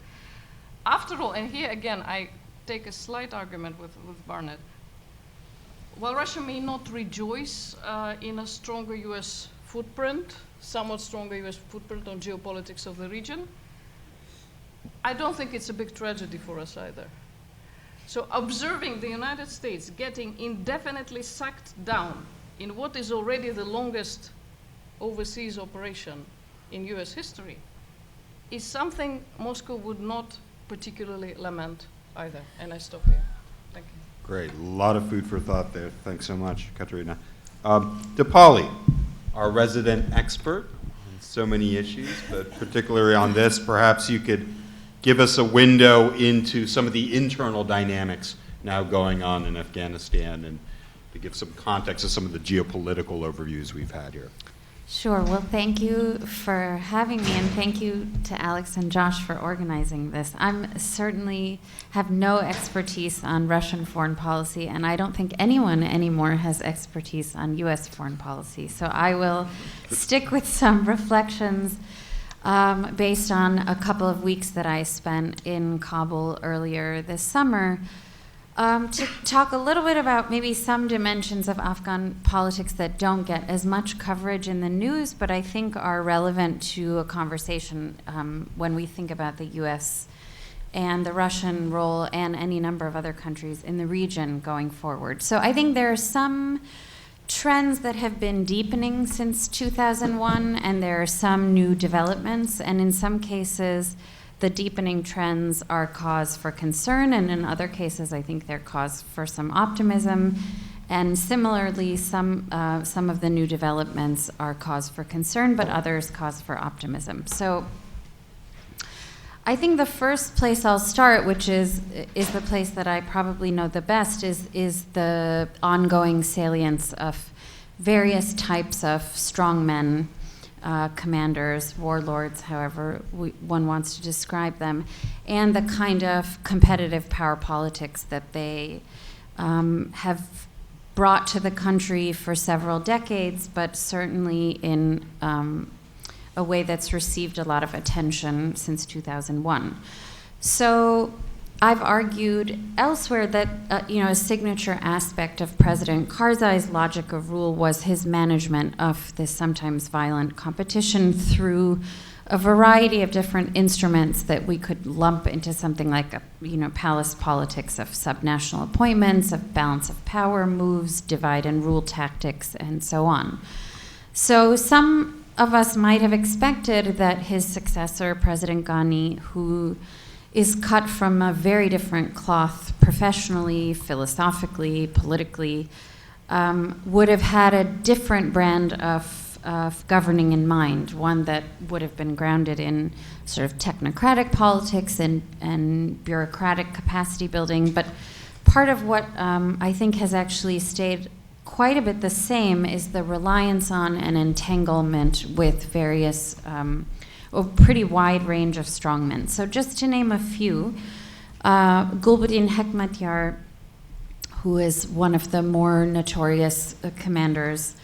After all, and here again, I take a slight argument with Barnett. While Russia may not rejoice in a stronger U.S. footprint, somewhat stronger U.S. footprint on geopolitics of the region, I don't think it's a big tragedy for us either. So observing the United States getting indefinitely sucked down in what is already the longest overseas operation in U.S. history is something Moscow would not particularly lament either. And I stop here. Thank you. Great. A lot of food for thought there. Thanks so much, Ekaterina. Dipali, our resident expert on so many issues, but particularly on this, perhaps you could give us a window into some of the internal dynamics now going on in Afghanistan and to give some context to some of the geopolitical overviews we've had here. Sure. Well, thank you for having me, and thank you to Alex and Josh for organizing this. I'm certainly have no expertise on Russian foreign policy, and I don't think anyone anymore has expertise on U.S. foreign policy. So I will stick with some reflections based on a couple of weeks that I spent in Kabul earlier this summer, to talk a little bit about maybe some dimensions of Afghan politics that don't get as much coverage in the news, but I think are relevant to a conversation when we think about the U.S. and the Russian role and any number of other countries in the region going forward. So I think there are some trends that have been deepening since 2001, and there are some new developments, and in some cases, the deepening trends are cause for concern, and in other cases, I think they're cause for some optimism. And similarly, some of the new developments are cause for concern, but others cause for optimism. So I think the first place I'll start, which is the place that I probably know the best, is the ongoing salience of various types of strongmen, commanders, warlords, however one wants to describe them, and the kind of competitive power politics that they have brought to the country for several decades, but certainly in a way that's received a lot of attention since 2001. So I've argued elsewhere that a signature aspect of President Karzai's logic of rule was his management of this sometimes violent competition through a variety of different instruments that we could lump into something like palace politics of subnational appointments, of balance of power moves, divide and rule tactics, and so on. So some of us might have expected that his successor, President Ghani, who is cut from a very different cloth professionally, philosophically, politically, would have had a different brand of governing in mind, one that would have been grounded in sort of technocratic politics and bureaucratic capacity building. But part of what I think has actually stayed quite a bit the same is the reliance on and entanglement with various a pretty wide range of strongmen. So just to name a few, Gulbuddin Hekmatyar, who is one of the more notorious commanders,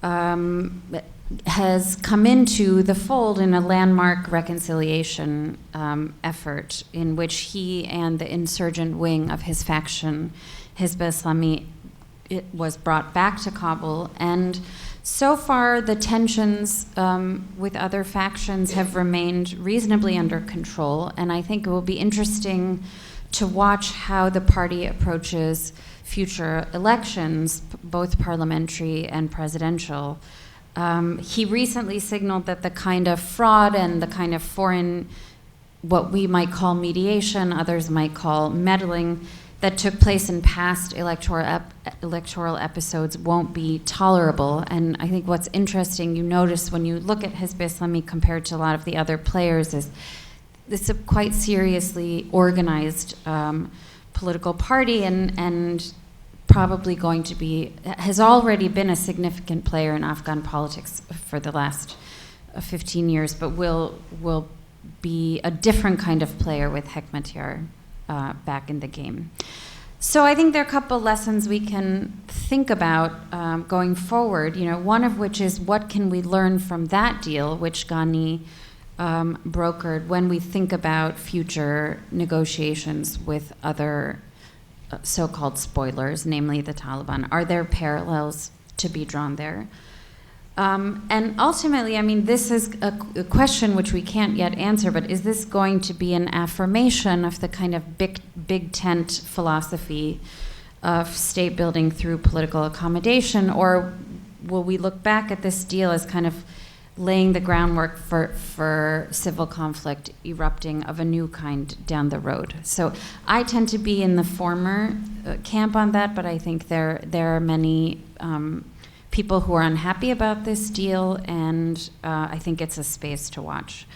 has come into the fold in a landmark reconciliation effort in which he and the insurgent wing of his faction, Hizb Islami, it was brought back to Kabul. And so far, the tensions with other factions have remained reasonably under control, and I think it will be interesting to watch how the party approaches future elections, both parliamentary and presidential. He recently signaled that the kind of fraud and the kind of foreign, what we might call mediation, others might call meddling, that took place in past electoral episodes won't be tolerable. And I think what's interesting, you notice when you look at Hizb Islami compared to a lot of the other players, is it's a quite seriously organized political party and probably going to be, has already been a significant player in Afghan politics for the last 15 years, but will be a different kind of player with Hekmatyar back in the game. So I think there are a couple lessons we can think about going forward, one of which is what can we learn from that deal, which Ghani brokered, when we think about future negotiations with other so-called spoilers, namely the Taliban. Are there parallels to be drawn there? And ultimately, this is a question which we can't yet answer, but is this going to be an affirmation of the kind of big tent philosophy of state building through political accommodation, or will we look back at this deal as kind of laying the groundwork for civil conflict erupting of a new kind down the road? So I tend to be in the former camp on that, but I think there are many people who are unhappy about this deal, and I think it's a space to watch.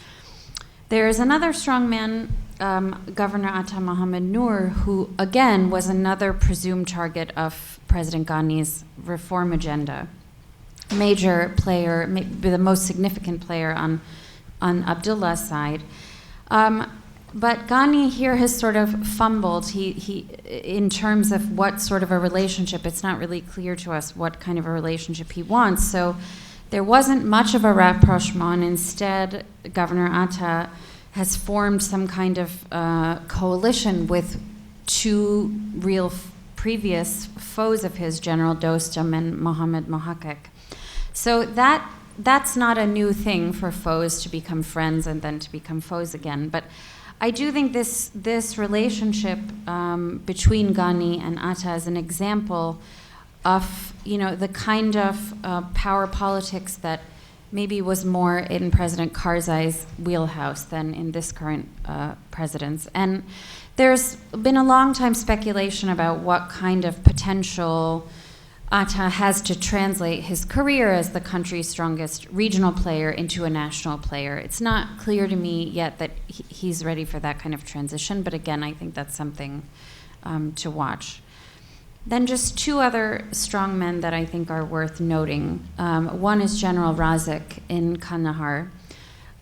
There is another strongman, Governor Atta Mohammed Noor, who again was another presumed target of President Ghani's reform agenda. Major player, maybe the most significant player on Abdullah's side. But Ghani here has sort of fumbled. He in terms of what sort of a relationship, it's not really clear to us what kind of a relationship he wants. So there wasn't much of a rapprochement. Instead, Governor Atta has formed some kind of coalition with two real previous foes of his, General Dostum and Mohammed Mohaqqaq. So that's not a new thing for foes to become friends and then to become foes again. But I do think this relationship between Ghani and Atta is an example of the kind of power politics that maybe was more in President Karzai's wheelhouse than in this current president's. And there's been a long time speculation about what kind of potential Atta has to translate his career as the country's strongest regional player into a national player. It's not clear to me yet that he's ready for that kind of transition, but again, I think that's something to watch. Then just two other strongmen that I think are worth noting. One is General Razik in Kandahar,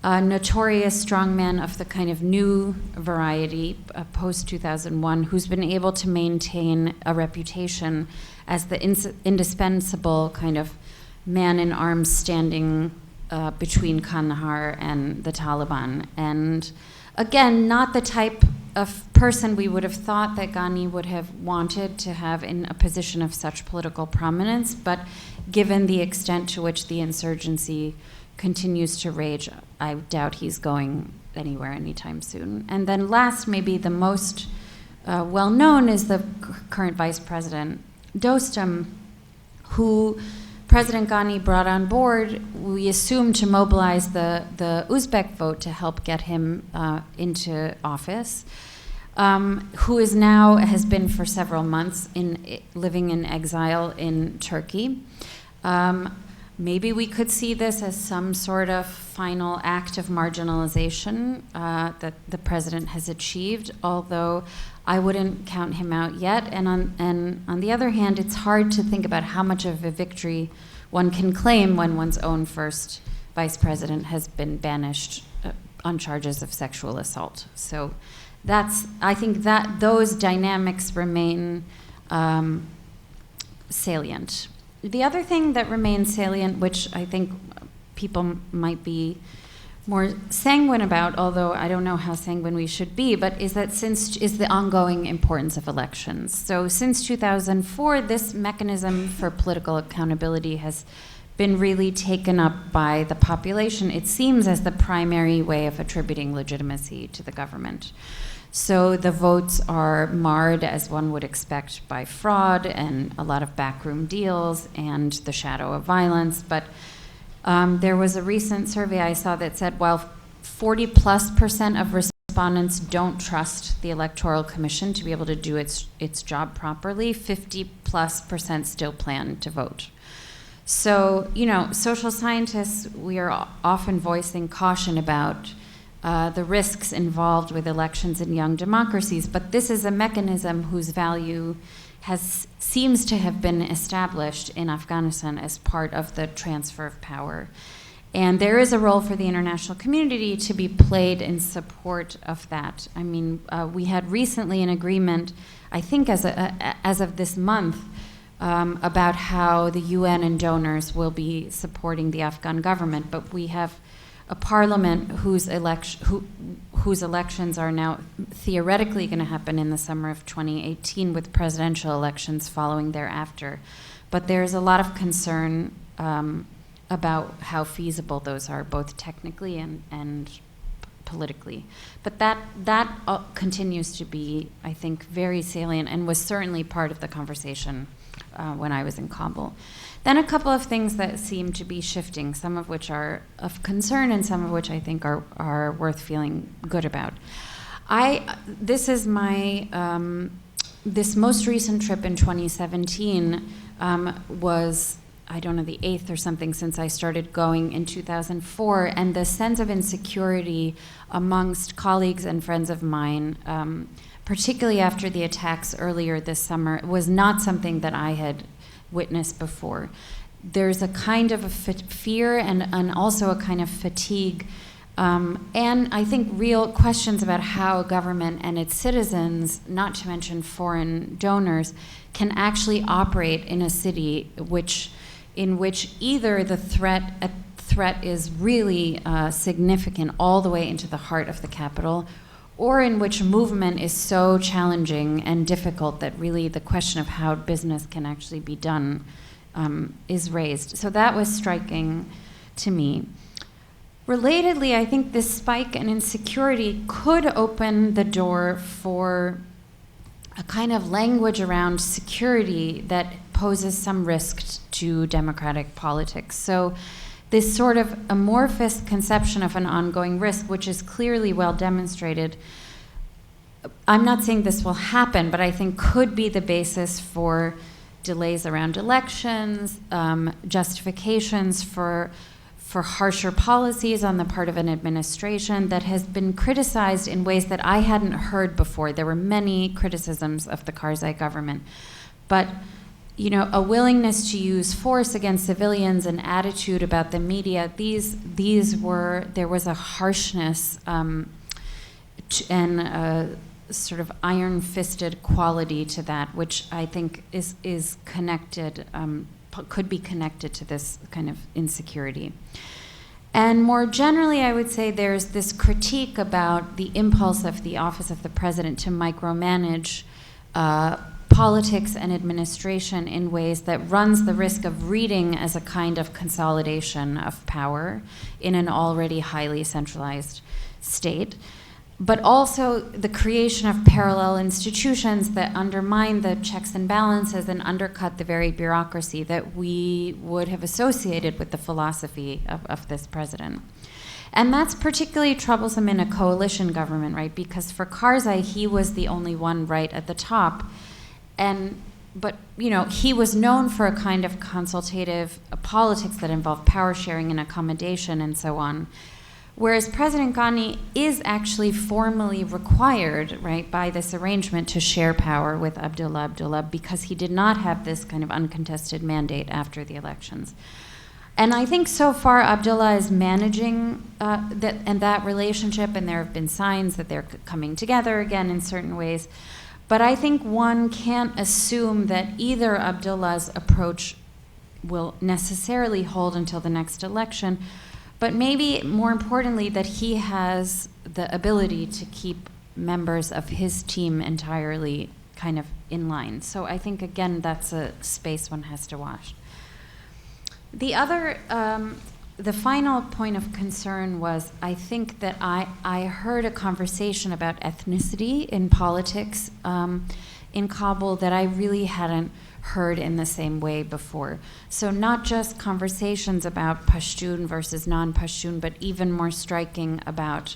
a notorious strongman of the kind of new variety, post-2001, who's been able to maintain a reputation as the indispensable kind of man in arms standing between Kandahar and the Taliban. And again, not the type of person we would have thought that Ghani would have wanted to have in a position of such political prominence, but given the extent to which the insurgency continues to rage, I doubt he's going anywhere anytime soon. And then last, maybe the most well-known is the current Vice President, Dostum, who President Ghani brought on board, we assume, to mobilize the Uzbek vote to help get him into office, who is now, has been for several months living in exile in Turkey. Maybe we could see this as some sort of final act of marginalization that the president has achieved, although I wouldn't count him out yet. And on the other hand, it's hard to think about how much of a victory one can claim when one's own first vice president has been banished on charges of sexual assault. So I think that those dynamics remain salient. The other thing that remains salient, which I think people might be more sanguine about, although I don't know how sanguine we should be, but is the ongoing importance of elections. So since 2004, this mechanism for political accountability has been really taken up by the population, it seems, as the primary way of attributing legitimacy to the government. So the votes are marred, as one would expect, by fraud and a lot of backroom deals and the shadow of violence. But there was a recent survey I saw that said while 40+% of respondents don't trust the Electoral Commission to be able to do its job properly, 50+% still plan to vote. So, social scientists, we are often voicing caution about the risks involved with elections in young democracies, but this is a mechanism whose value seems to have been established in Afghanistan as part of the transfer of power. And there is a role for the international community to be played in support of that. I mean, we had recently an agreement, I think as of this month, about how the UN and donors will be supporting the Afghan government, but we have a parliament whose elections are now theoretically going to happen in the summer of 2018, with presidential elections following thereafter. But there's a lot of concern about how feasible those are, both technically and politically. But that continues to be, I think, very salient and was certainly part of the conversation when I was in Kabul. Then a couple of things that seem to be shifting, some of which are of concern and some of which I think are worth feeling good about. This is my, this most recent trip in 2017 was, I don't know, the 8th or something since I started going in 2004, and the sense of insecurity amongst colleagues and friends of mine, particularly after the attacks earlier this summer, was not something that I had witnessed before. There's a kind of a fear and also a kind of fatigue, and I think real questions about how a government and its citizens, not to mention foreign donors, can actually operate in a city in which either the threat is really significant all the way into the heart of the capital, or in which movement is so challenging and difficult that really the question of how business can actually be done is raised. So that was striking to me. Relatedly, I think this spike in insecurity could open the door for a kind of language around security that poses some risk to democratic politics. So this sort of amorphous conception of an ongoing risk, which is clearly well demonstrated, I'm not saying this will happen, but I think could be the basis for delays around elections, justifications for harsher policies on the part of an administration that has been criticized in ways that I hadn't heard before. There were many criticisms of the Karzai government, but a willingness to use force against civilians, an attitude about the media, there was a harshness and a sort of iron-fisted quality to that, which I think is connected, could be connected to this kind of insecurity. And more generally, I would say there's this critique about the impulse of the office of the president to micromanage politics and administration in ways that runs the risk of reading as a kind of consolidation of power in an already highly centralized state, but also the creation of parallel institutions that undermine the checks and balances and undercut the very bureaucracy that we would have associated with the philosophy of this president. And that's particularly troublesome in a coalition government, right? Because for Karzai, he was the only one right at the top. But he was known for a kind of consultative politics that involved power sharing and accommodation and so on. Whereas President Ghani is actually formally required, right, by this arrangement to share power with Abdullah because he did not have this kind of uncontested mandate after the elections. And I think so far Abdullah is managing that relationship, and there have been signs that they're coming together again in certain ways. But I think one can't assume that either Abdullah's approach will necessarily hold until the next election, but maybe more importantly that he has the ability to keep members of his team entirely kind of in line. So I think, again, that's a space one has to watch. The other, the final point of concern was, I think that I heard a conversation about ethnicity in politics in Kabul that I really hadn't heard in the same way before. So not just conversations about Pashtun versus non-Pashtun, but even more striking about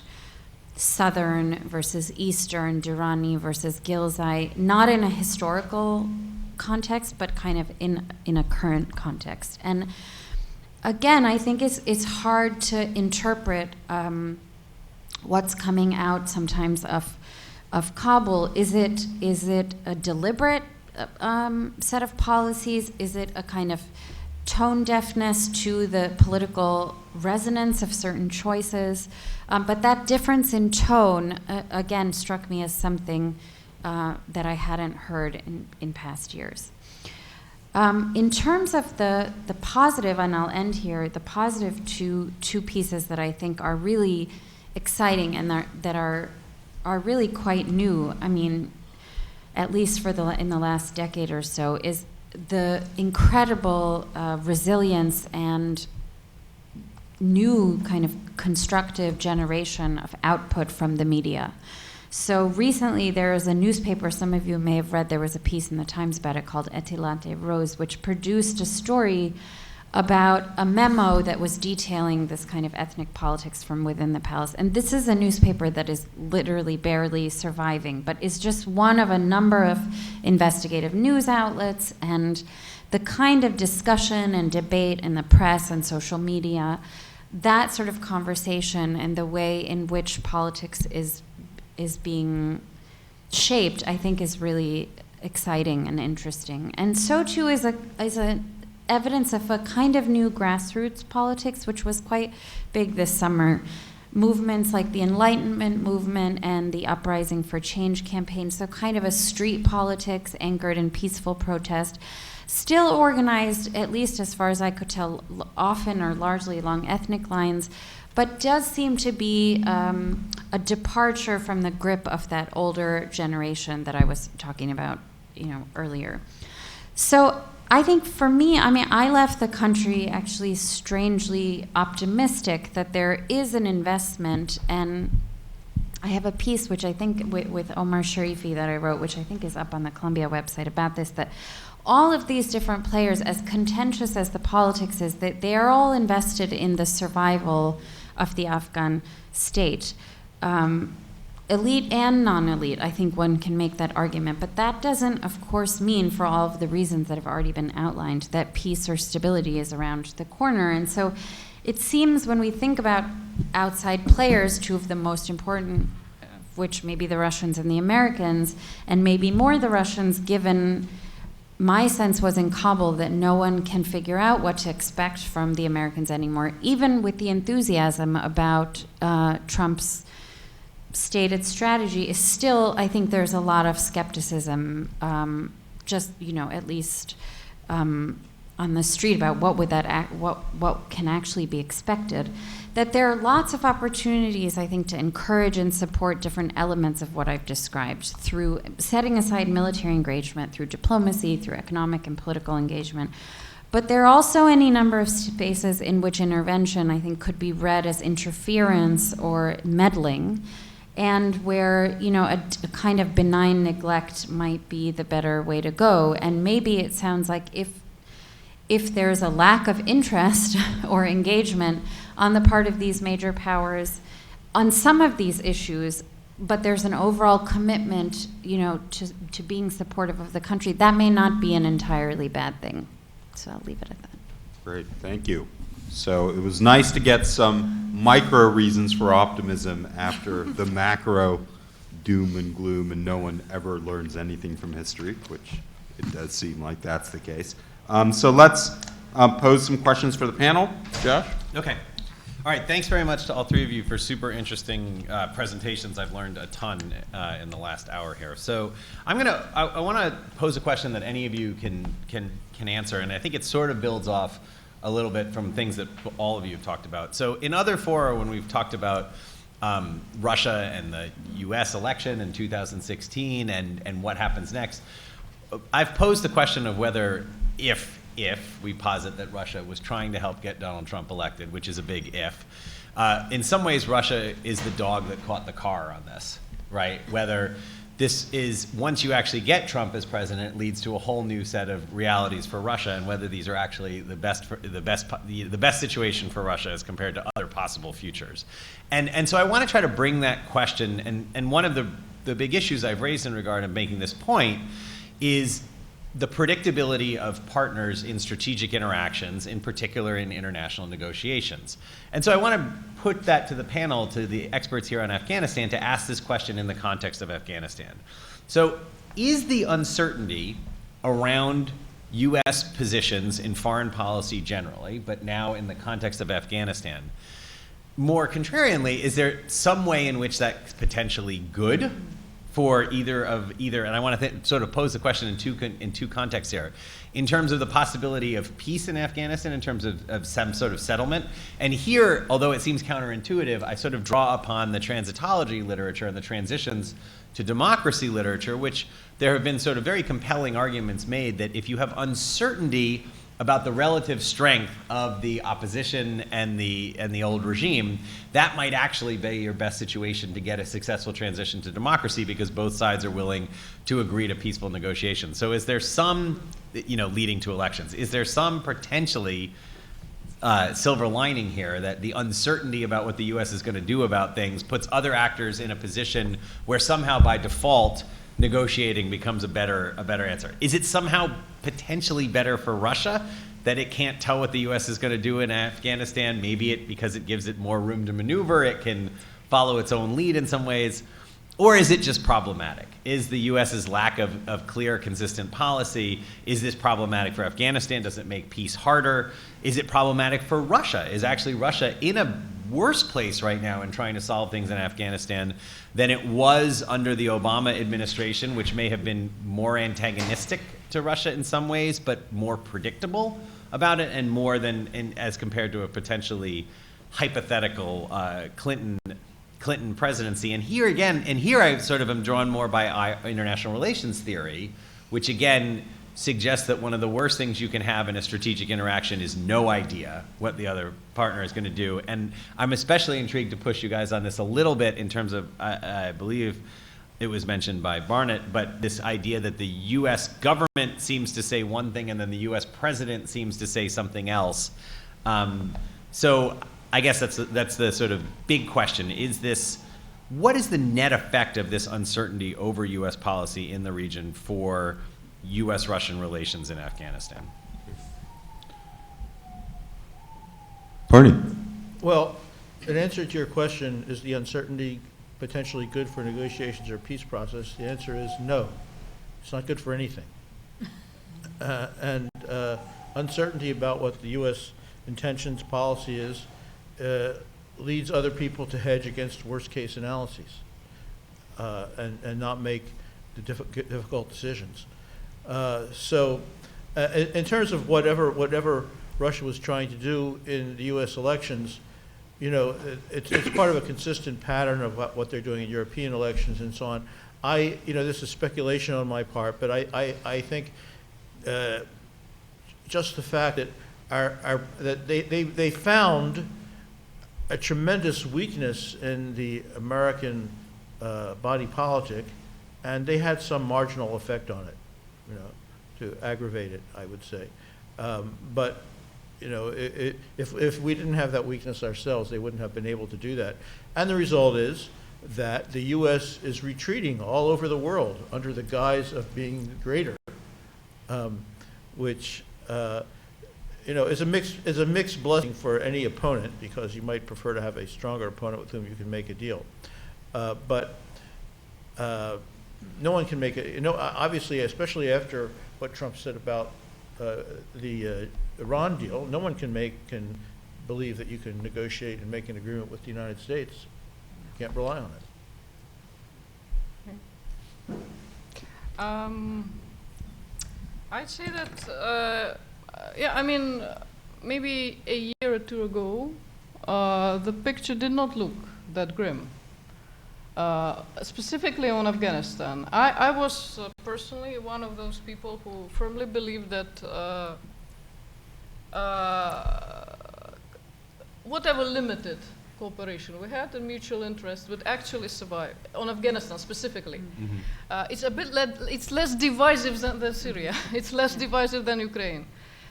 Southern versus Eastern, Durrani versus Ghilzai, not in a historical context, but kind of in a current context. And again, I think it's hard to interpret what's coming out sometimes of Kabul. Is it a deliberate set of policies? Is it a kind of tone deafness to the political resonance of certain choices? But that difference in tone, again, struck me as something that I hadn't heard in past years. In terms of the positive, and I'll end here, the positive two pieces that I think are really exciting and that are really quite new, I mean, at least in the last decade or so, is the incredible resilience and new kind of constructive generation of output from the media. So recently there is a newspaper, some of you may have read, there was a piece in the Times about it called Etilate Rose, which produced a story about a memo that was detailing this kind of ethnic politics from within the palace. And this is a newspaper that is literally barely surviving, but is just one of a number of investigative news outlets, and the kind of discussion and debate in the press and social media, that sort of conversation and the way in which politics is being shaped, I think is really exciting and interesting. And so too is a evidence of a kind of new grassroots politics, which was quite big this summer. Movements like the Enlightenment movement and the Uprising for Change campaign, so kind of a street politics anchored in peaceful protest, still organized, at least as far as I could tell, often or largely along ethnic lines, but does seem to be a departure from the grip of that older generation that I was talking about, earlier. So I think for me, I left the country actually strangely optimistic that there is an investment, and I have a piece which I think with Omar Sharifi that I wrote, which I think is up on the Columbia website about this, that all of these different players, as contentious as the politics is, that they are all invested in the survival of the Afghan state. Elite and non-elite, I think one can make that argument, but that doesn't, of course, mean, for all of the reasons that have already been outlined, that peace or stability is around the corner. And so it seems when we think about outside players, two of the most important, which may be the Russians and the Americans, and maybe more the Russians, given my sense was in Kabul that no one can figure out what to expect from the Americans anymore, even with the enthusiasm about Trump's stated strategy, is still, I think there's a lot of skepticism, at least on the street about what can actually be expected, that there are lots of opportunities, I think, to encourage and support different elements of what I've described through setting aside military engagement, through diplomacy, through economic and political engagement. But there are also any number of spaces in which intervention, I think, could be read as interference or meddling, and where, you know, a kind of benign neglect might be the better way to go. And maybe it sounds like if there's a lack of interest or engagement on the part of these major powers on some of these issues, but there's an overall commitment, you know, to being supportive of the country, that may not be an entirely bad thing. So I'll leave it at that. Great, thank you. So it was nice to get some micro reasons for optimism after the macro doom and gloom, and no one ever learns anything from history, which it does seem like that's the case. So let's pose some questions for the panel. Josh? Okay. All right, thanks very much to all three of you for super interesting presentations. I've learned a ton in the last hour here. So I want to pose a question that any of you can answer, and I think it sort of builds off a little bit from things that all of you have talked about. So in other fora, when we've talked about Russia and the US election in 2016 and what happens next, I've posed the question of whether if we posit that Russia was trying to help get Donald Trump elected, which is a big if, in some ways Russia is the dog that caught the car on this, right? Whether this is, once you actually get Trump as president, leads to a whole new set of realities for Russia, and whether these are actually the best situation for Russia as compared to other possible futures. And so I want to try to bring that question, and one of the big issues I've raised in regard of making this point is the predictability of partners in strategic interactions, in particular in international negotiations. And so I want to put that to the panel, to the experts here on Afghanistan, to ask this question in the context of Afghanistan. So is the uncertainty around US positions in foreign policy generally, but now in the context of Afghanistan, more contrarianly, is there some way in which that's potentially good for either, and I want to sort of pose the question in two contexts here. In terms of the possibility of peace in Afghanistan, in terms of some sort of settlement. And here, although it seems counterintuitive, I sort of draw upon the transitology literature and the transitions to democracy literature, which there have been sort of very compelling arguments made that if you have uncertainty about the relative strength of the opposition and the old regime, that might actually be your best situation to get a successful transition to democracy, because both sides are willing to agree to peaceful negotiations. So is there some, leading to elections, is there some potentially silver lining here, that the uncertainty about what the US is going to do about things puts other actors in a position where somehow by default negotiating becomes a better answer? Is it somehow potentially better for Russia that it can't tell what the US is going to do in Afghanistan? Maybe because it gives it more room to maneuver, it can follow its own lead in some ways. Or is it just problematic? Is the US's lack of clear, consistent policy, is this problematic for Afghanistan? Does it make peace harder? Is it problematic for Russia? Is actually Russia in a worse place right now in trying to solve things in Afghanistan than it was under the Obama administration, which may have been more antagonistic to Russia in some ways, but more predictable about it, and more than as compared to a potentially hypothetical Clinton presidency? And here again, I sort of am drawn more by international relations theory, which again suggests that one of the worst things you can have in a strategic interaction is no idea what the other partner is going to do. And I'm especially intrigued to push you guys on this a little bit in terms of, I believe it was mentioned by Barnett, but this idea that the US government seems to say one thing and then the US president seems to say something else. So I guess that's the sort of big question. What is the net effect of this uncertainty over US policy in the region for US-Russian relations in Afghanistan? Barney. Well, in answer to your question, is the uncertainty potentially good for negotiations or peace process? The answer is no. It's not good for anything. And uncertainty about what the U.S. intentions, policy is, leads other people to hedge against worst-case analyses and not make the difficult decisions. So In terms of whatever Russia was trying to do in the U.S. elections, you know, it's part of a consistent pattern of what they're doing in European elections and so on. You know, this is speculation on my part, but I think just the fact that that they found a tremendous weakness in the American body politic, and they had some marginal effect on it, you know, to aggravate it, I would say. But you know, if we didn't have that weakness ourselves, they wouldn't have been able to do that. And the result is that the U.S. is retreating all over the world under the guise of being greater, which you know, is a mixed blessing for any opponent, because you might prefer to have a stronger opponent with whom you can make a deal. But no one can make it. You know, obviously, especially after what Trump said about the Iran deal, no one can believe that you can negotiate and make an agreement with the United States. You can't rely on it. I'd say that, yeah, I mean, maybe a year or two ago, the picture did not look that grim. Specifically on Afghanistan. I was personally one of those people who firmly believed that whatever limited cooperation we had and mutual interest would actually survive on Afghanistan specifically. Mm-hmm. It's less divisive than Syria. It's less divisive than Ukraine.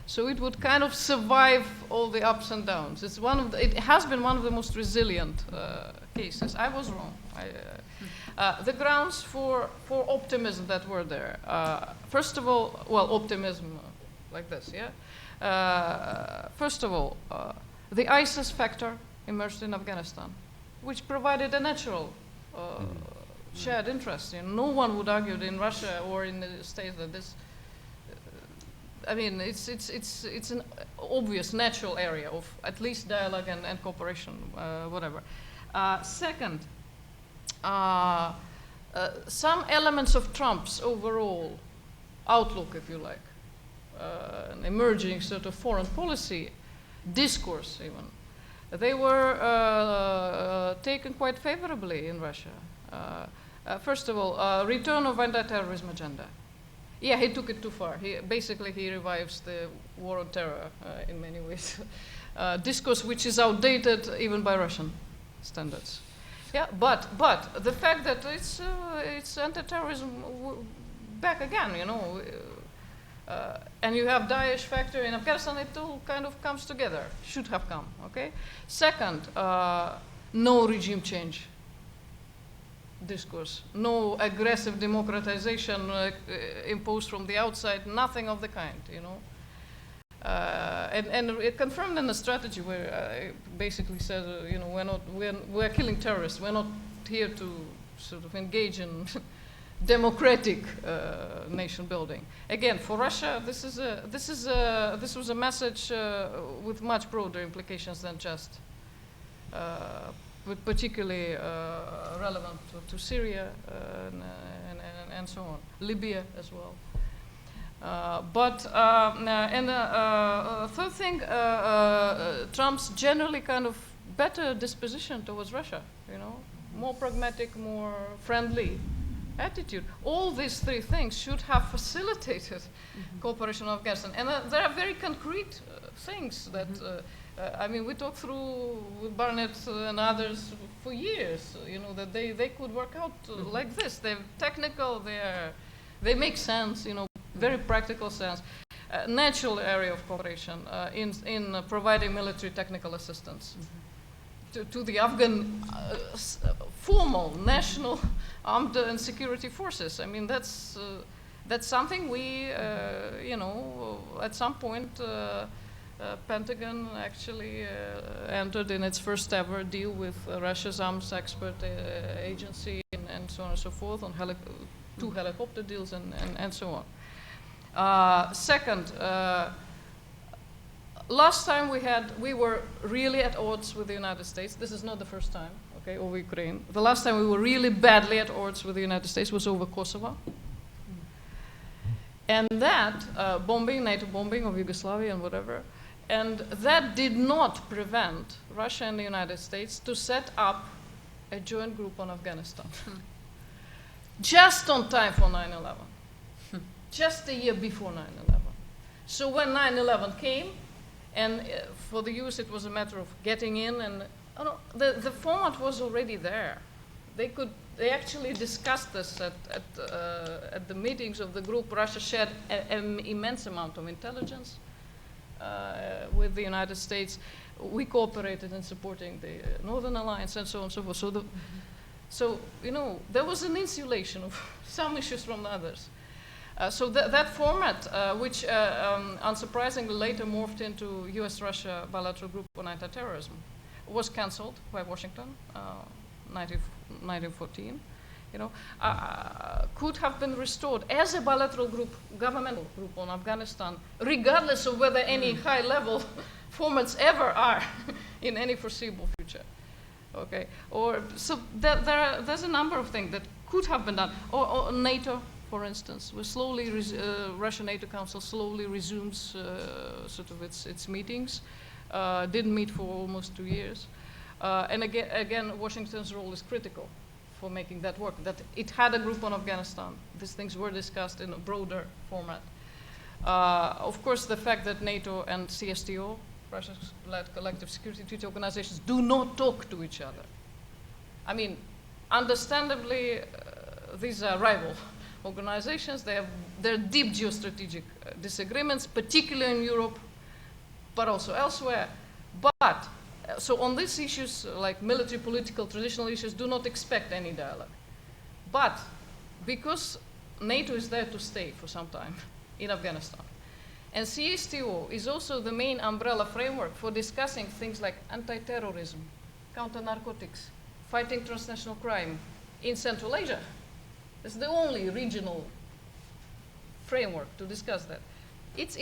So it would kind of survive all the ups and downs. It has been one of the most resilient cases. I was wrong. The grounds for optimism that were there. First of all, well, optimism like this, yeah. First of all, the ISIS factor emerged in Afghanistan, which provided a natural shared interest. You know, no one would argue in Russia or in the States that this. I mean, it's an obvious natural area of at least dialogue and cooperation, whatever. Second, some elements of Trump's overall outlook, if you like, an emerging sort of foreign policy discourse even, they were taken quite favorably in Russia. First of all, return of anti-terrorism agenda. Yeah, he took it too far. He revives the war on terror in many ways. Discourse which is outdated even by Russian standards. Yeah, but the fact that it's anti-terrorism back again, you know, and you have Daesh factor in Afghanistan, it all kind of comes together. Should have come. Okay. Second, no regime change discourse, no aggressive democratization imposed from the outside, nothing of the kind, you know. And it confirmed in the strategy where it basically says, you know, we're killing terrorists. We're not here to sort of engage in democratic nation building. Again, for Russia, this was a message with much broader implications than just. But particularly relevant to Syria and so on, Libya as well. Third thing, Trump's generally kind of better disposition towards Russia, you know, more pragmatic, more friendly attitude. All these three things should have facilitated cooperation in Afghanistan. And there are very concrete things that I mean, we talked through with Barnett and others for years, you know, that they could work out like this. They're technical, they make sense, you know, very practical sense. Natural area of cooperation in providing military technical assistance to the Afghan formal national armed and security forces. I mean, that's something we, you know, at some point, Pentagon actually entered in its first ever deal with Russia's arms expert agency and so on and so forth on two helicopter deals and so on. Second, last time we were really at odds with the United States. This is not the first time, okay, over Ukraine. The last time we were really badly at odds with the United States was over Kosovo. And that bombing, NATO bombing of Yugoslavia and whatever, and that did not prevent Russia and the United States to set up a joint group on Afghanistan. Just on time for 9/11. Just a year before 9/11. So when 9/11 came, and for the US it was a matter of getting in, and the format was already there. They actually discussed this at the meetings of the group. Russia shared an immense amount of intelligence with the United States. We cooperated in supporting the Northern Alliance and so on and so forth. So you know, there was an insulation of some issues from the others. So that format, which unsurprisingly later morphed into US-Russia bilateral group on anti-terrorism, was cancelled by Washington, 1914. You know, could have been restored as a bilateral group, governmental group on Afghanistan, regardless of whether any high-level formats ever are in any foreseeable future. Okay, or so there's a number of things that could have been done. Or NATO, for instance, was slowly Russian NATO Council slowly resumes sort of its meetings. Didn't meet for almost 2 years, and again, Washington's role is critical for making that work. That it had a group on Afghanistan. These things were discussed in a broader format. Of course, the fact that NATO and CSTO, Russia's-led collective security treaty organizations, do not talk to each other. I mean, understandably, these are rival organizations. There are deep geostrategic disagreements, particularly in Europe, but also elsewhere. But so on these issues, like military, political, traditional issues, do not expect any dialogue. But because NATO is there to stay for some time in Afghanistan, and CSTO is also the main umbrella framework for discussing things like anti-terrorism, counter-narcotics, fighting transnational crime in Central Asia. It's the only regional framework to discuss that. It's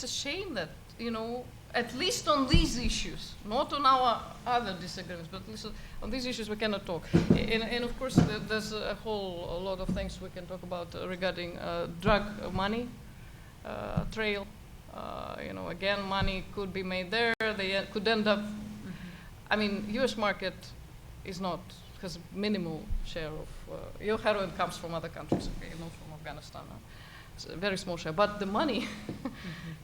a shame that, you know, at least on these issues, not on our other disagreements, but at least on these issues we cannot talk. And of course, there's a lot of things we can talk about regarding drug money trail. You know, again, money could be made there. They could end up. I mean, U.S. market has minimal share of your heroin comes from other countries, okay, not from Afghanistan. It's a very small share, but the money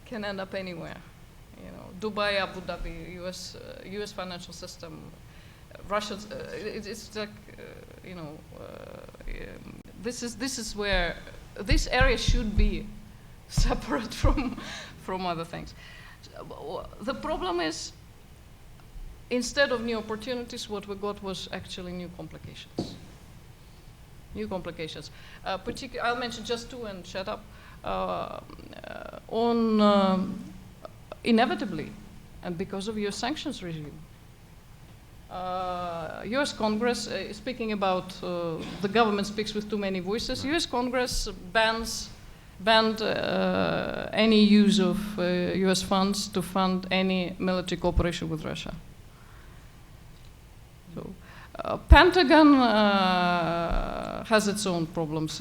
can end up anywhere. You know, Dubai, Abu Dhabi, U.S. financial system, Russia's. It's like you know, this is where this area should be separate from other things. The problem is, instead of new opportunities, what we got was actually new complications. New complications. I'll mention just two and shut up. Inevitably, and because of U.S. sanctions regime, U.S. Congress, speaking about the government speaks with too many voices, U.S. Congress banned any use of U.S. funds to fund any military cooperation with Russia. So, Pentagon has its own problems.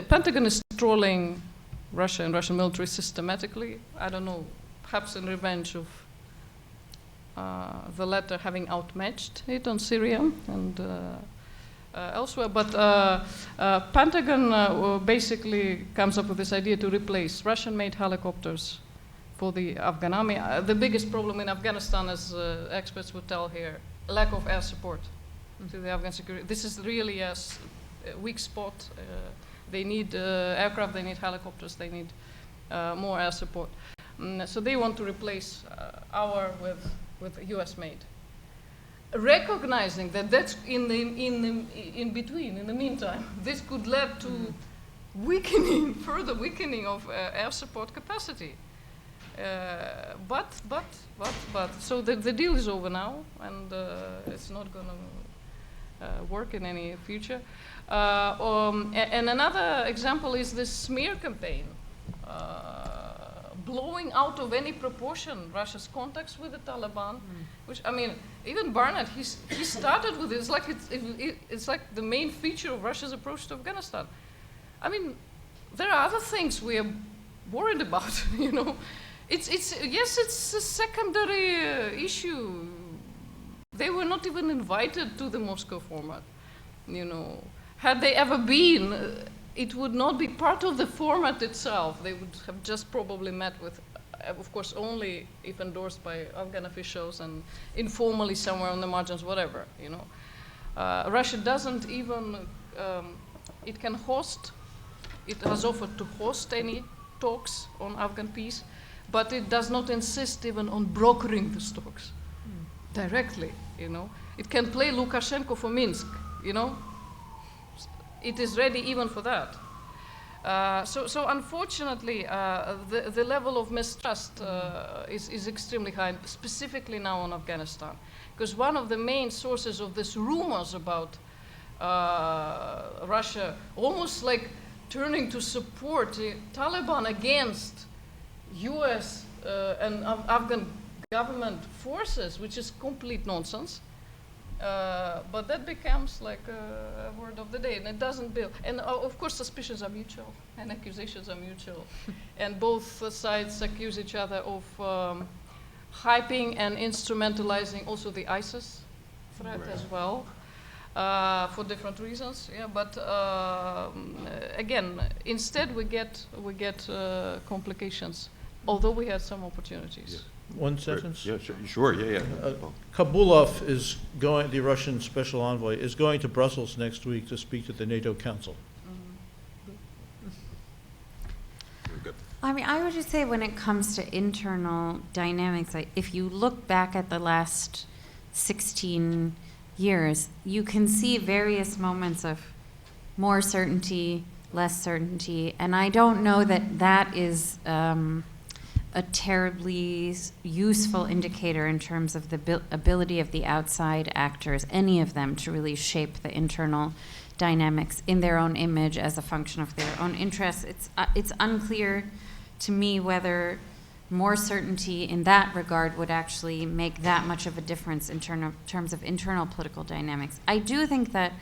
Pentagon is trolling Russia and Russian military systematically. I don't know, perhaps in revenge of the latter having outmatched it on Syria and elsewhere. But Pentagon basically comes up with this idea to replace Russian-made helicopters for the Afghan army. The biggest problem in Afghanistan, as experts would tell here, lack of air support to the Afghan security. This is really a weak spot. They need aircraft, they need helicopters, they need more air support. So they want to replace our with US-made. Recognizing that that's in between, in the meantime, this could lead to further weakening of air support capacity. But so the deal is over now, and it's not going to work in any future. And another example is this smear campaign, blowing out of any proportion Russia's contacts with the Taliban, which, I mean, even Barnett, he started with it. It's like the main feature of Russia's approach to Afghanistan. I mean, there are other things we are worried about, you know. It's a secondary issue. They were not even invited to the Moscow format, you know. Had they ever been, it would not be part of the format itself. They would have just probably met with, of course, only if endorsed by Afghan officials and informally somewhere on the margins, whatever, you know. Russia doesn't even, it can host, it has offered to host any talks on Afghan peace, but it does not insist even on brokering these talks directly, you know. It can play Lukashenko for Minsk, you know. It is ready even for that. So unfortunately, the level of mistrust is extremely high, specifically now on Afghanistan. Because one of the main sources of these rumors about Russia almost like turning to support the Taliban against US and Afghan government forces, which is complete nonsense. But that becomes like a word of the day, and it doesn't build. And of course, suspicions are mutual, and accusations are mutual. And both sides accuse each other of hyping and instrumentalizing also the ISIS threat as well, for different reasons. Yeah, but again, instead we get complications, although we had some opportunities. Yeah. One sentence? Yeah, sure, yeah. Kabulov is going, the Russian special envoy, is going to Brussels next week to speak to the NATO Council. Very good. I mean, I would just say when it comes to internal dynamics, like if you look back at the last 16 years, you can see various moments of more certainty, less certainty, and I don't know that that is a terribly useful indicator in terms of the ability of the outside actors, any of them, to really shape the internal dynamics in their own image as a function of their own interests. It's unclear to me whether more certainty in that regard would actually make that much of a difference in terms of internal political dynamics. I do think that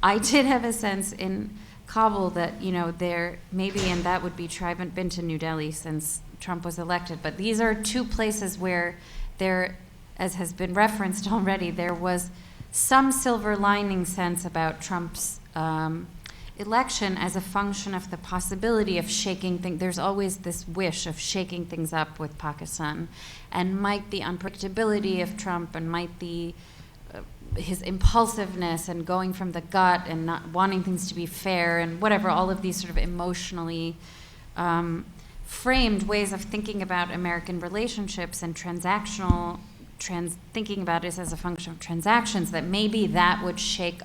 I did have a sense in Kabul that, you know, there maybe, and that would be true. I haven't been to New Delhi since Trump was elected, but these are two places where there, as has been referenced already, there was some silver lining sense about Trump's election as a function of the possibility of shaking things. There's always this wish of shaking things up with Pakistan, and might the unpredictability of Trump and might the his impulsiveness and going from the gut and not wanting things to be fair and whatever, all of these sort of emotionally framed ways of thinking about American relationships and thinking about it as a function of transactions, that maybe that would shake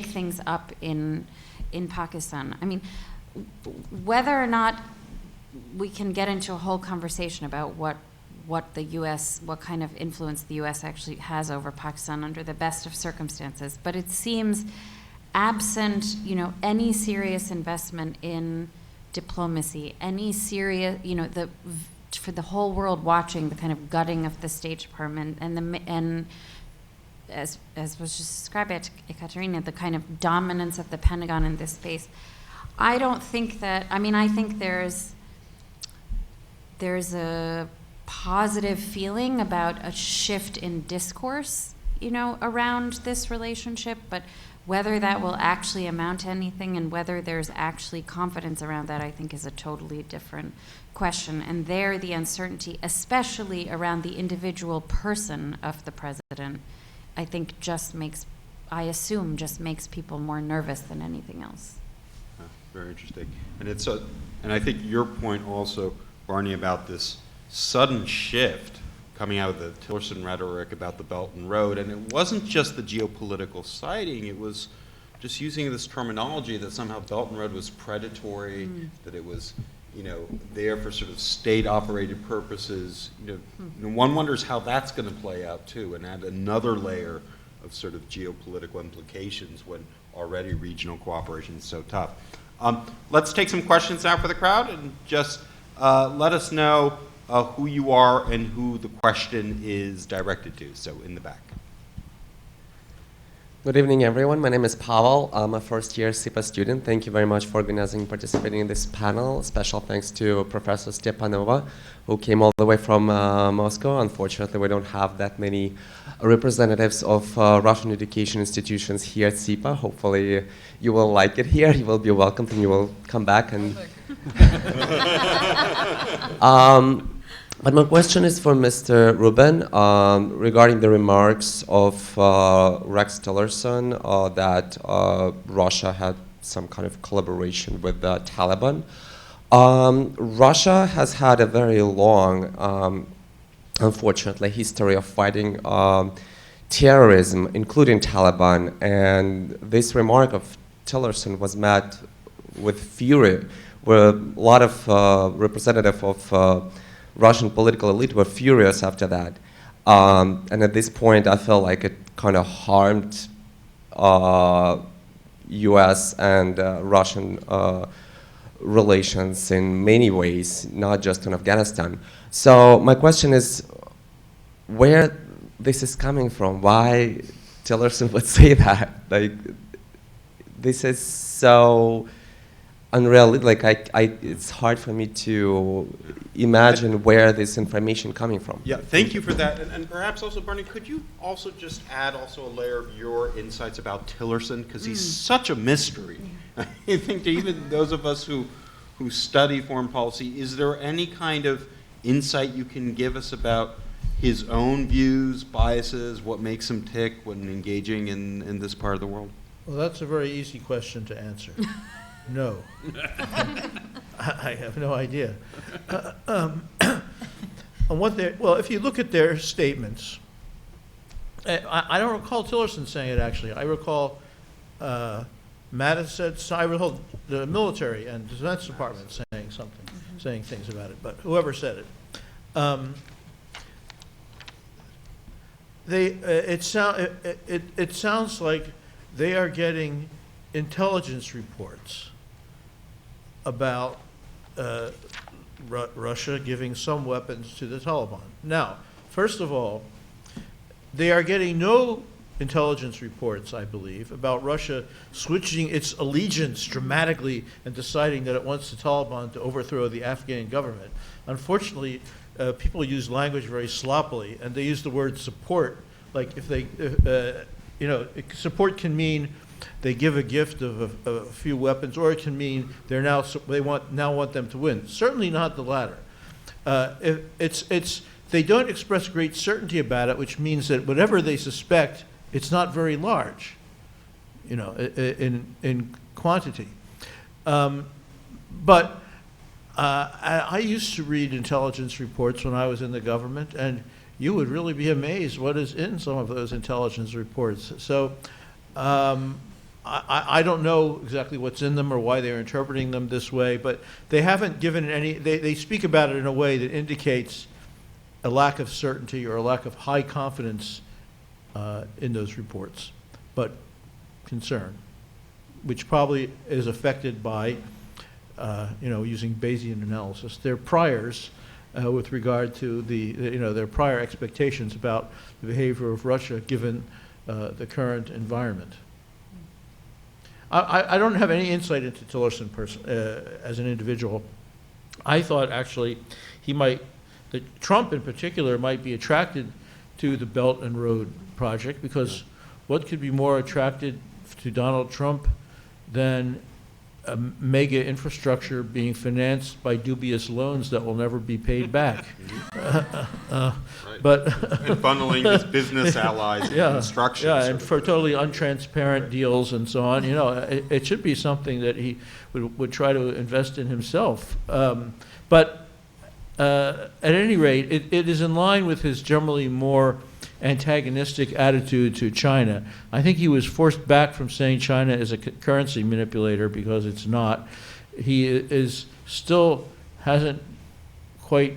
things up in Pakistan. I mean, whether or not we can get into a whole conversation about what kind of influence the U.S. actually has over Pakistan under the best of circumstances. But it seems, absent, you know, any serious investment in diplomacy, any serious, you know, for the whole world watching the kind of gutting of the State Department and as was just described by Ekaterina, the kind of dominance of the Pentagon in this space. I don't think that. I mean, I think there's a positive feeling about a shift in discourse, you know, around this relationship, but whether that will actually amount to anything and whether there's actually confidence around that, I think, is a totally different question. And there, the uncertainty, especially around the individual person of the president, I think just makes people more nervous than anything else. Very interesting. And I think your point also, Barney, about this sudden shift coming out of the Tillerson rhetoric about the Belt and Road, and it wasn't just the geopolitical siding, it was just using this terminology that somehow Belt and Road was predatory, that it was, you know, there for sort of state-operated purposes. You know, one wonders how that's going to play out too, and add another layer of sort of geopolitical implications when already regional cooperation is so tough. Let's take some questions now for the crowd, and just let us know who you are and who the question is directed to. So in the back. Good evening, everyone. My name is Pavel. I'm a first-year SIPA student. Thank you very much for organizing and participating in this panel. Special thanks to Professor Stepanova, who came all the way from Moscow. Unfortunately, we don't have that many representatives of Russian education institutions here at SIPA. Hopefully, you will like it here. You will be welcomed, and you will come back. And but my question is for Mr. Rubin regarding the remarks of Rex Tillerson that Russia had some kind of collaboration with the Taliban. Russia has had a very long, unfortunately, history of fighting terrorism, including Taliban, and this remark of Tillerson was met with fury, where a lot of representatives of Russian political elite were furious after that. And at this point, I felt like it kind of harmed US and Russian relations in many ways, not just in Afghanistan. So my question is, where this is coming from? Why Tillerson would say that? Like, this is so unrealistic. Like, it's hard for me to imagine where this information coming from. Yeah, thank you for that. And perhaps also, Barnett, could you also just add also a layer of your insights about Tillerson? Because he's such a mystery. I think to even those of us who study foreign policy, is there any kind of insight you can give us about his own views, biases, what makes him tick when engaging in this part of the world? Well, that's a very easy question to answer. No. I have no idea. Well, if you look at their statements, I don't recall Tillerson saying it actually. I recall Mattis said, I recall the military and Defense Department saying something, saying things about it, but whoever said it. It sounds like they are getting intelligence reports about Russia giving some weapons to the Taliban. Now, first of all, they are getting no intelligence reports, I believe, about Russia switching its allegiance dramatically and deciding that it wants the Taliban to overthrow the Afghan government. Unfortunately, people use language very sloppily, and they use the word support. Like if they, support can mean they give a gift of a few weapons, or it can mean they now want them to win. Certainly not the latter. They don't express great certainty about it, which means that whatever they suspect, it's not very large, in quantity. But I used to read intelligence reports when I was in the government, and you would really be amazed what is in some of those intelligence reports. So I don't know exactly what's in them or why they're interpreting them this way, but they haven't given any, they speak about it in a way that indicates a lack of certainty or a lack of high confidence in those reports, but concern, which probably is affected by, using Bayesian analysis. Their priors with regard to their prior expectations about the behavior of Russia given the current environment. I don't have any insight into Tillerson as an individual. I thought actually that Trump in particular might be attracted to the Belt and Road project, because what could be more attracted to Donald Trump than a mega infrastructure being financed by dubious loans that will never be paid back. But and funneling his business allies in construction. Yeah, and for totally untransparent deals and so on. It should be something that he would try to invest in himself. But at any rate, it is in line with his generally more antagonistic attitude to China. I think he was forced back from saying China is a currency manipulator, because it's not. He still hasn't quite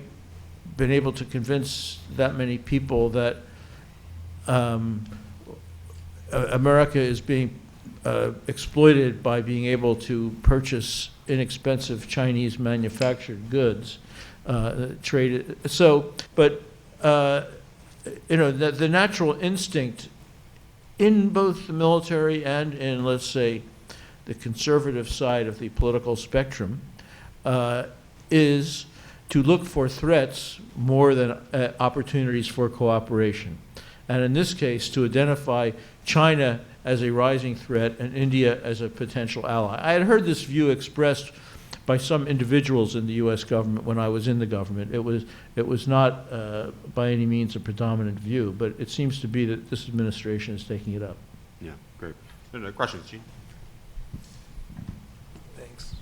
been able to convince that many people that America is being exploited by being able to purchase inexpensive Chinese manufactured goods, traded. So, but the natural instinct in both the military and in, let's say, the conservative side of the political spectrum, is to look for threats more than opportunities for cooperation. And in this case, to identify China as a rising threat and India as a potential ally. I had heard this view expressed by some individuals in the U.S. government when I was in the government. It was not by any means a predominant view, but it seems to be that this administration is taking it up. Yeah, great. Questions, Gene? Thanks.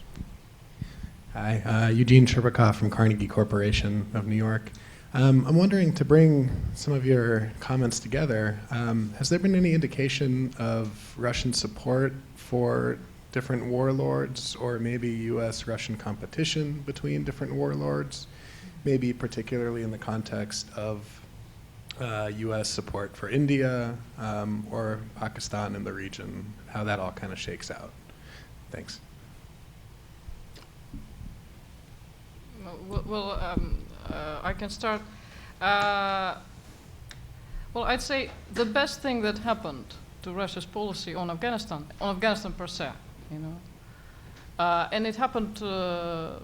Hi, Eugene Sherbakov from Carnegie Corporation of New York. I'm wondering, to bring some of your comments together, has there been any indication of Russian support for different warlords, or maybe U.S.-Russian competition between different warlords, maybe particularly in the context of U.S. support for India or Pakistan in the region, how that all kind of shakes out? Thanks. Well, I can start. Well, I'd say the best thing that happened to Russia's policy on Afghanistan per se, you know, and it happened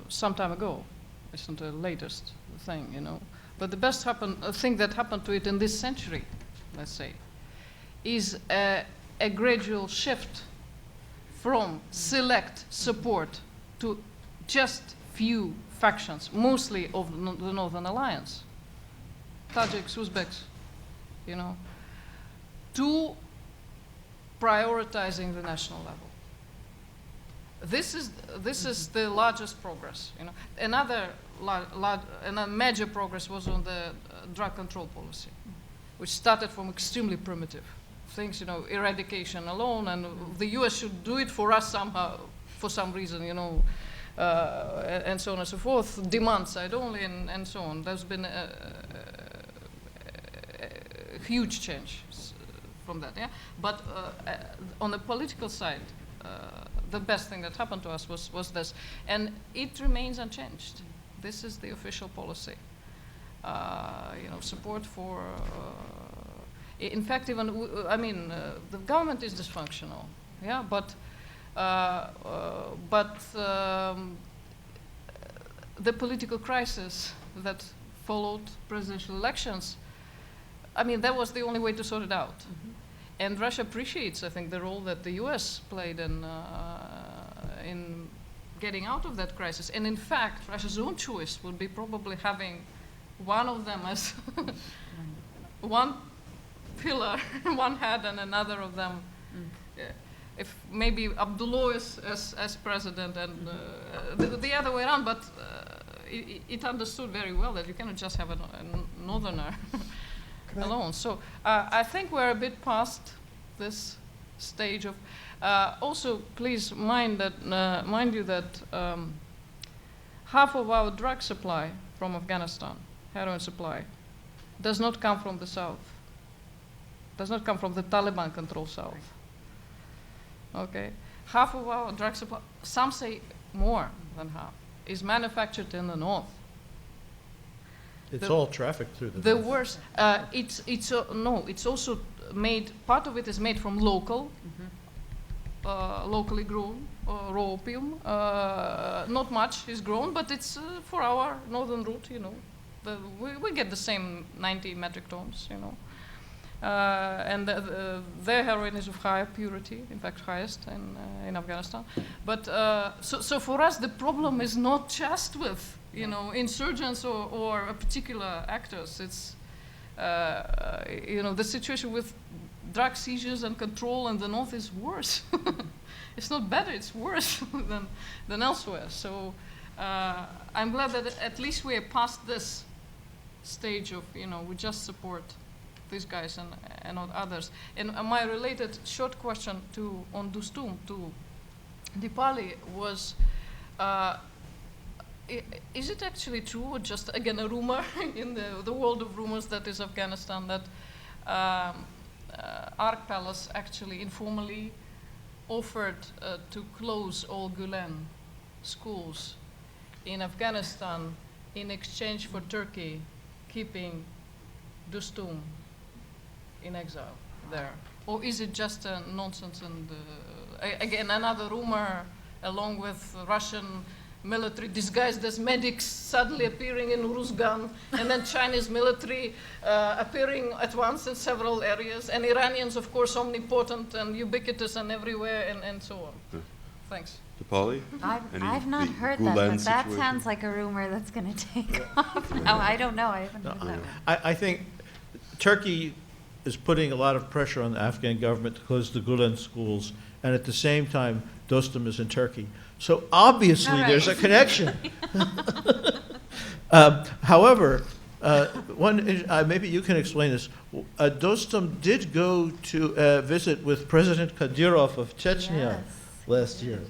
some time ago. It's not the latest thing, you know. But the best thing that happened to it in this century, let's say, is a gradual shift from select support to just few factions, mostly of the Northern Alliance, Tajiks, Uzbeks, you know, to prioritizing the national level. This is the largest progress, you know. Another major progress was on the drug control policy, which started from extremely primitive things, you know, eradication alone, and the U.S. should do it for us somehow, for some reason, you know, and so on and so forth, demand side only, and so on. There's been a huge change from that, yeah. But on the political side, the best thing that happened to us was this, and it remains unchanged. This is the official policy. You know, support for. In fact, even the government is dysfunctional, yeah, but the political crisis that followed presidential elections, I mean, that was the only way to sort it out. Mm-hmm. And Russia appreciates, I think, the role that the U.S. played in getting out of that crisis. And in fact, Russia's own choice would be probably having one of them as one pillar, one head, and another of them. If maybe Abdullah as president, and the other way around, but it understood very well that you cannot just have a northerner alone. So I think we're a bit past this stage of. Also, please mind you that half of our drug supply from Afghanistan, heroin supply, does not come from the south. Does not come from the Taliban-controlled south. Okay, half of our drug supply, some say more than half, is manufactured in the north. It's all trafficked through the worst. It's also made. Part of it is made from locally grown raw opium. Not much is grown, but it's for our northern route. You know, we get the same 90 metric tons. You know. And their heroin is of higher purity, in fact, highest in Afghanistan. But so for us, the problem is not just with insurgents or particular actors. It's the situation with drug seizures and control in the north is worse. It's not better; it's worse than elsewhere. So I'm glad that at least we are past this stage of we just support these guys and not others. And my related short question on Dostum to Dipali was, is it actually true, or just again a rumor in the world of rumors that is Afghanistan, that Ark Palace actually informally offered to close all Gulen schools in Afghanistan in exchange for Turkey keeping Dostum in exile there? Or is it just nonsense? And again, another rumor, along with Russian military disguised as medics suddenly appearing in Uruzgan, and then Chinese military appearing at once in several areas, and Iranians, of course, omnipotent and ubiquitous and everywhere, and so on. Yeah. Thanks. Dipali? I've not heard that, but that sounds like a rumor that's going to take off now. I don't know. I haven't heard that one. I think Turkey is putting a lot of pressure on the Afghan government to close the Gulen schools, and at the same time, Dostum is in Turkey. So obviously, there's a connection. However, maybe you can explain this. Dostum did go to visit with President Kadyrov of Chechnya last year.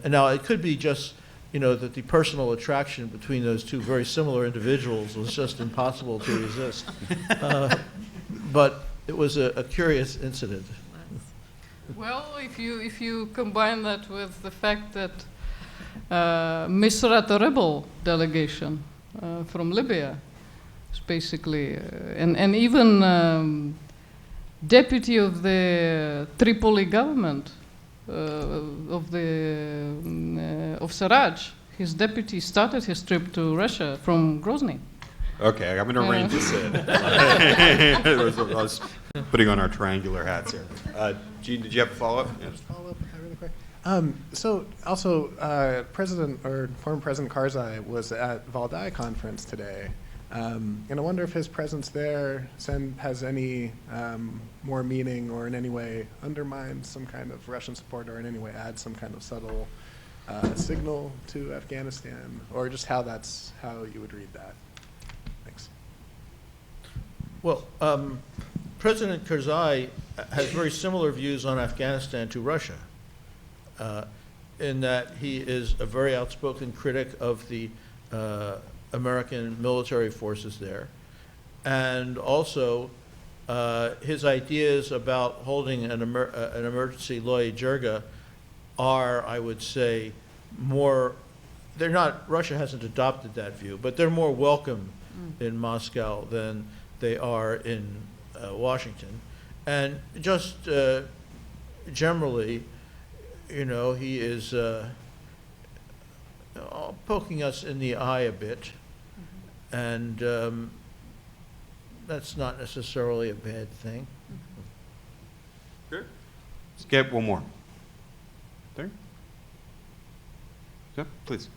Now, it could be just, that the personal attraction between those two very similar individuals was just impossible to resist. But it was a curious incident. Well, if you combine that with the fact that Misrat, a rebel delegation from Libya, is basically, and even deputy of the Tripoli government of Sarraj, his deputy started his trip to Russia from Grozny. Okay, I'm going to rein this in. I was putting on our triangular hats here. Gene, did you have a follow-up? Yeah. Just follow up with that really quick. So also, former President Karzai was at Valdai conference today, and I wonder if his presence there has any more meaning, or in any way undermines some kind of Russian support, or in any way adds some kind of subtle signal to Afghanistan, or just how you would read that. Thanks. Well, President Karzai has very similar views on Afghanistan to Russia, in that he is a very outspoken critic of the American military forces there, and also his ideas about holding an emergency loy jirga are, I would say, Russia hasn't adopted that view, but they're more welcome in Moscow than they are in Washington. And just generally, he is poking us in the eye a bit, and that's not necessarily a bad thing. Sure. Let's get one more. There? Yeah, please.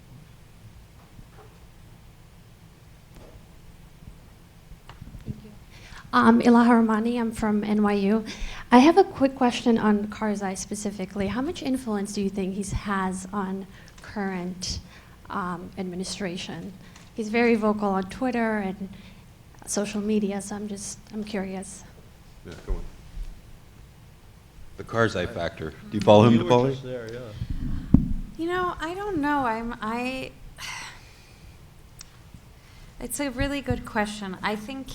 Ilaha Rahmani, I'm from NYU. I have a quick question on Karzai specifically. How much influence do you think he has on current administration? He's very vocal on Twitter and social media, so I'm curious. Yeah, go on. The Karzai factor. Do you follow him, You were Dipali? just there, yeah. I don't know. It's a really good question. I think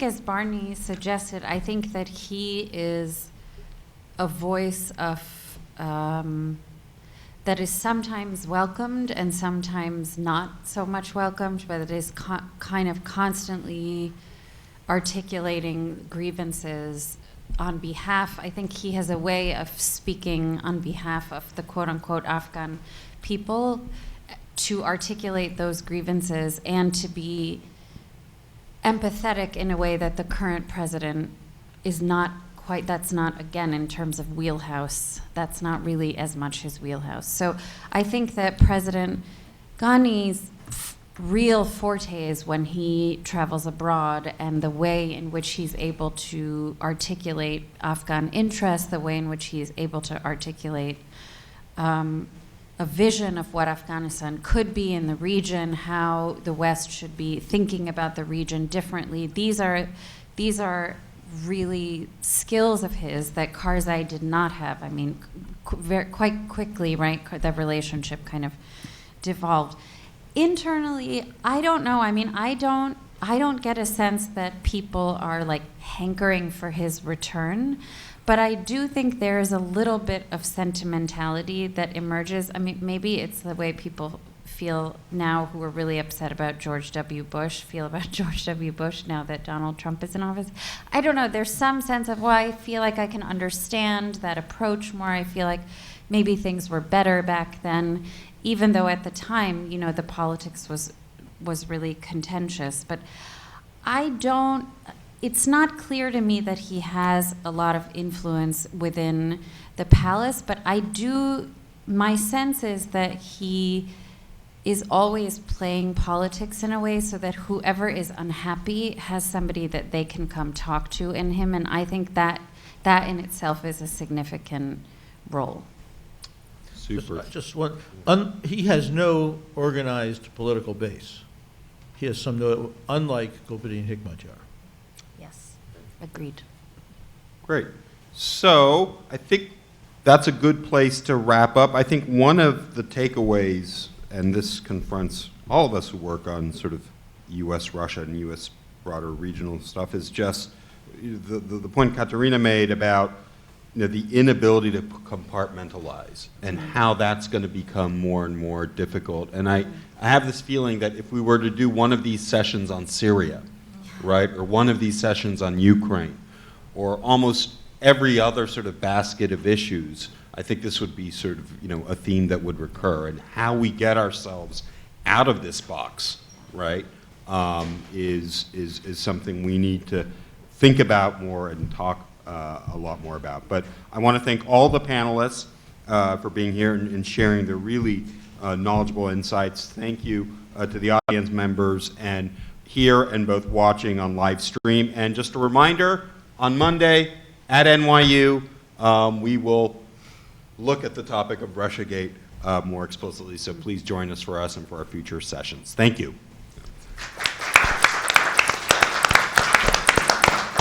as Barney suggested, I think that he is a voice of that is sometimes welcomed and sometimes not so much welcomed, but it is kind of constantly articulating grievances on behalf. I think he has a way of speaking on behalf of the quote-unquote Afghan people, to articulate those grievances and to be empathetic in a way that the current president is not quite. That's not, again, in terms of wheelhouse, that's not really as much his wheelhouse. So I think that President Ghani's real forte is when he travels abroad, and the way in which he's able to articulate Afghan interests, the way in which he is able to articulate a vision of what Afghanistan could be in the region, how the West should be thinking about the region differently. These are really skills of his that Karzai did not have. I mean, quite quickly, right, the relationship kind of devolved. Internally, I don't know. I mean, I don't get a sense that people are like hankering for his return, but I do think there is a little bit of sentimentality that emerges. I mean, maybe it's the way people feel now, who are really upset about George W. Bush, feel about George W. Bush now that Donald Trump is in office. I don't know. There's some sense of, well, I feel like I can understand that approach more. I feel like maybe things were better back then, even though at the time, you know, the politics was really contentious. But it's not clear to me that he has a lot of influence within the palace, but my sense is that he is always playing politics in a way so that whoever is unhappy has somebody that they can come talk to in him, and I think that in itself is a significant role. Super. Just one, he has no organized political base. He has some, unlike Gulbuddin Hikmatyar. Yes, agreed. Great. So I think that's a good place to wrap up. I think one of the takeaways, and this confronts all of us who work on sort of U.S.-Russia and U.S. broader regional stuff, is just the point Ekaterina made about, you know, the inability to compartmentalize and how that's going to become more and more difficult. And I have this feeling that if we were to do one of these sessions on Syria, right, or one of these sessions on Ukraine, or almost every other sort of basket of issues, I think this would be sort of, you know, a theme that would recur. And how we get ourselves out of this box, right, is something we need to think about more and talk a lot more about. But I want to thank all the panelists for being here and sharing their really knowledgeable insights. Thank you to the audience members and here and both watching on live stream. And just a reminder, on Monday at NYU, we will look at the topic of Russiagate more explicitly. So please join us for us and for our future sessions. Thank you.